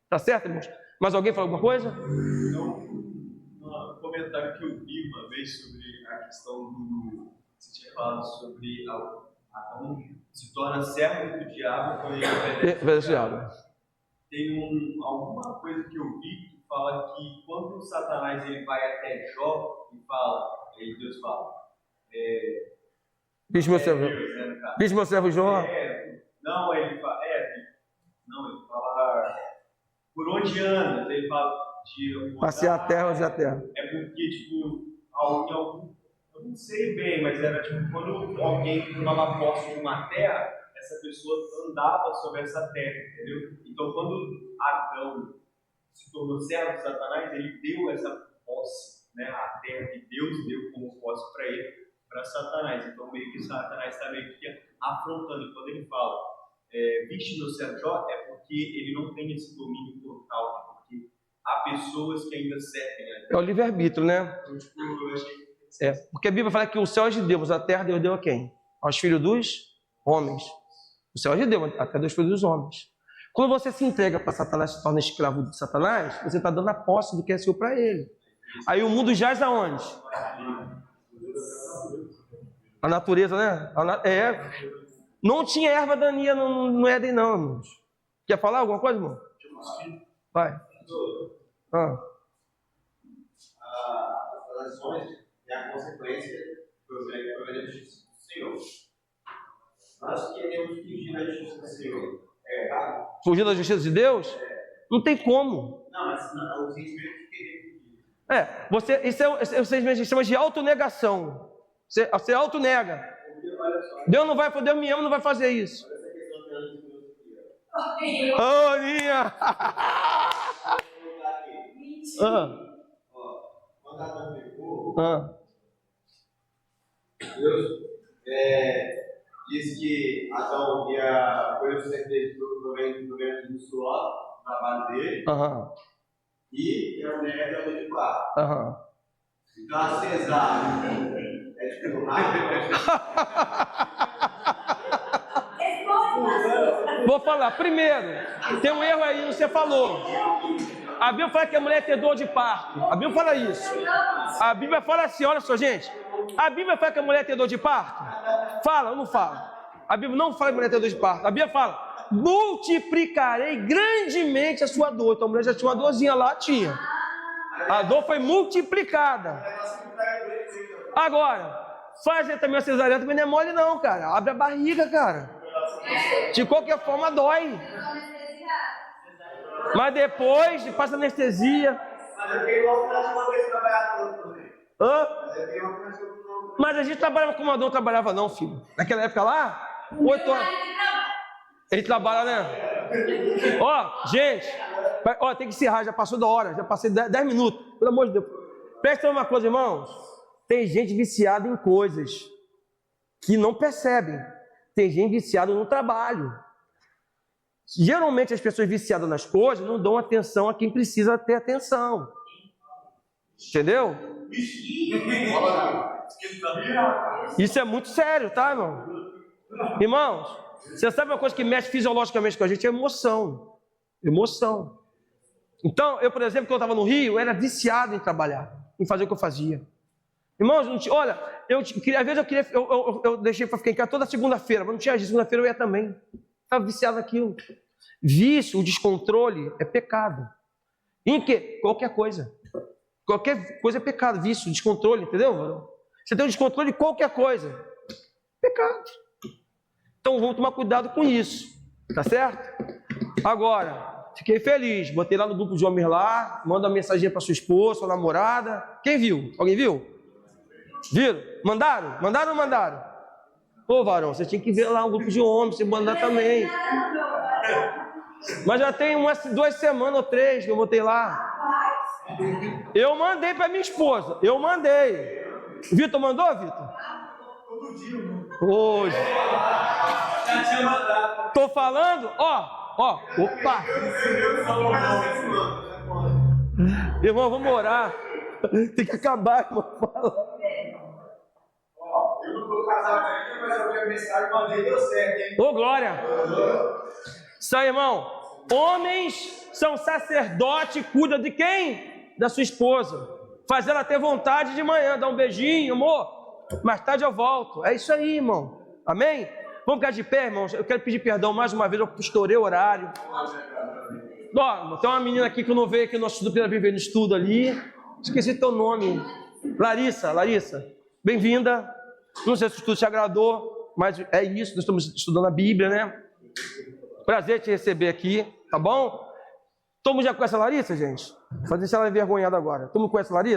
Tá certo, irmãos? Mas alguém falou alguma coisa? Um comentário que eu vi uma vez sobre a questão do... Você tinha falado sobre Adão se torna servo do diabo quando ele obedece ao diabo. Tem alguma coisa que eu vi que fala que quando o Satanás ele vai até Jó e fala, aí Deus fala, Bicho meu servo Jó. Não, ele fala, por onde anda? Ele fala de passear a terra, onde a terra. É porque, tipo, eu não sei bem, mas era tipo, quando alguém tomava posse de uma terra, essa pessoa andava sobre essa terra, entendeu? Então, quando Adão se tornou servo de Satanás, ele deu essa posse, né? A terra que Deus deu como posse para ele, para Satanás. Então, meio que Satanás está meio que afrontando. E quando ele fala, viste meu servo Jó, é porque ele não tem esse domínio total, porque há pessoas que ainda servem. Né? É o livre-arbítrio, né? Então, tipo, eu achei... porque a Bíblia fala que o céu é de Deus, a terra Deus deu a quem? Aos filhos dos homens. O céu é de Deus, a terra dos filhos dos homens. Quando você se entrega para Satanás, se torna escravo de Satanás, você está dando a posse do que é seu para ele. Aí o mundo jaz aonde? A natureza, né? Não tinha erva daninha no Éden, não, irmãos. Quer falar alguma coisa, irmão? Vai. As ações é a consequência do justiça do Senhor. Nós queremos fugir da justiça do Senhor. É errado? Fugir da justiça de Deus? Não tem como. Não, mas o sentimento de querer fugir. Isso é o sentimento que chama de autonegação. Você autonega. Deus não vai, Deus me ama, não vai fazer isso. Essa questão da Ô, Ninha! Quando Adão pecou, Deus diz que Adão ia colher os certezas do suor, do trabalho dele, e a mulher ia lei de barro. Então a cesárea é tipo rápido. Vou falar. Primeiro, tem um erro aí, você falou. A Bíblia fala que a mulher tem dor de parto. A Bíblia fala isso. A Bíblia fala assim, olha só, gente. A Bíblia fala que a mulher tem dor de parto? Fala ou não fala? A Bíblia não fala que a mulher tem dor de parto. A Bíblia fala, multiplicarei grandemente a sua dor. Então a mulher já tinha uma dorzinha lá, tinha. A dor foi multiplicada. Agora, fazer também a cesárea também não é mole não, cara. Abre a barriga, cara. De qualquer forma dói. Mas depois passa anestesia. Mas a gente trabalhava como Adão trabalhava não, filho. Naquela época lá, 8 horas. Ele trabalha, né? Ó, gente, tem que encerrar, já passou da hora, já passei 10 minutos. Pelo amor de Deus. Presta uma coisa, irmãos. Tem gente viciada em coisas que não percebem. Tem gente viciada no trabalho. Geralmente as pessoas viciadas nas coisas não dão atenção a quem precisa ter atenção. Entendeu? Isso é muito sério, tá, irmão? Irmãos, você sabe uma coisa que mexe fisiologicamente com a gente? É emoção. Emoção. Então, eu, por exemplo, quando eu estava no Rio, eu era viciado em trabalhar, em fazer o que eu fazia. Irmãos, olha, às vezes eu deixei para ficar em casa toda segunda-feira, mas não tinha jeito, segunda-feira eu ia também. Estava viciado naquilo. Vício, o descontrole é pecado. Em quê? Qualquer coisa. Qualquer coisa é pecado, vício, descontrole, entendeu? Você tem um descontrole de qualquer coisa. Pecado. Então vamos tomar cuidado com isso. Tá certo? Agora, fiquei feliz. Botei lá no grupo de homens lá, manda uma mensagem para sua esposa, sua namorada. Quem viu? Alguém viu? Viram? Mandaram? Mandaram ou não mandaram? Ô, varão, você tinha que ver lá um grupo de homens, você mandar também. Mas já tem 2 semanas ou 3 que eu botei lá. Eu mandei para minha esposa. Eu mandei. Vitor mandou, Vitor? Todo dia, mano. Hoje. Já tinha mandado. Tô falando? Ó. Opa. Irmão, vamos orar. Tem que acabar, irmão. Fala. Eu não estou casado ainda, mas eu vi a mensagem e mandei, deu certo, hein? Ô, glória. Isso aí, irmão. Homens são sacerdote, cuida de quem? Da sua esposa. Faz ela ter vontade de manhã, dar um beijinho, amor. Mais tarde eu volto. É isso aí, irmão. Amém? Vamos ficar de pé, irmãos. Eu quero pedir perdão mais uma vez, eu estourei o horário. Ó, tem uma menina aqui que eu não veio aqui no nosso estudo, pela viver no estudo ali. Esqueci teu nome. Larissa. Bem-vinda. Não sei se o estudo te agradou, mas é isso, nós estamos estudando a Bíblia, né? Prazer te receber aqui, tá bom? Todo mundo já conhece a Larissa, gente? Fazer ela envergonhada agora. Todo mundo conhece a Larissa?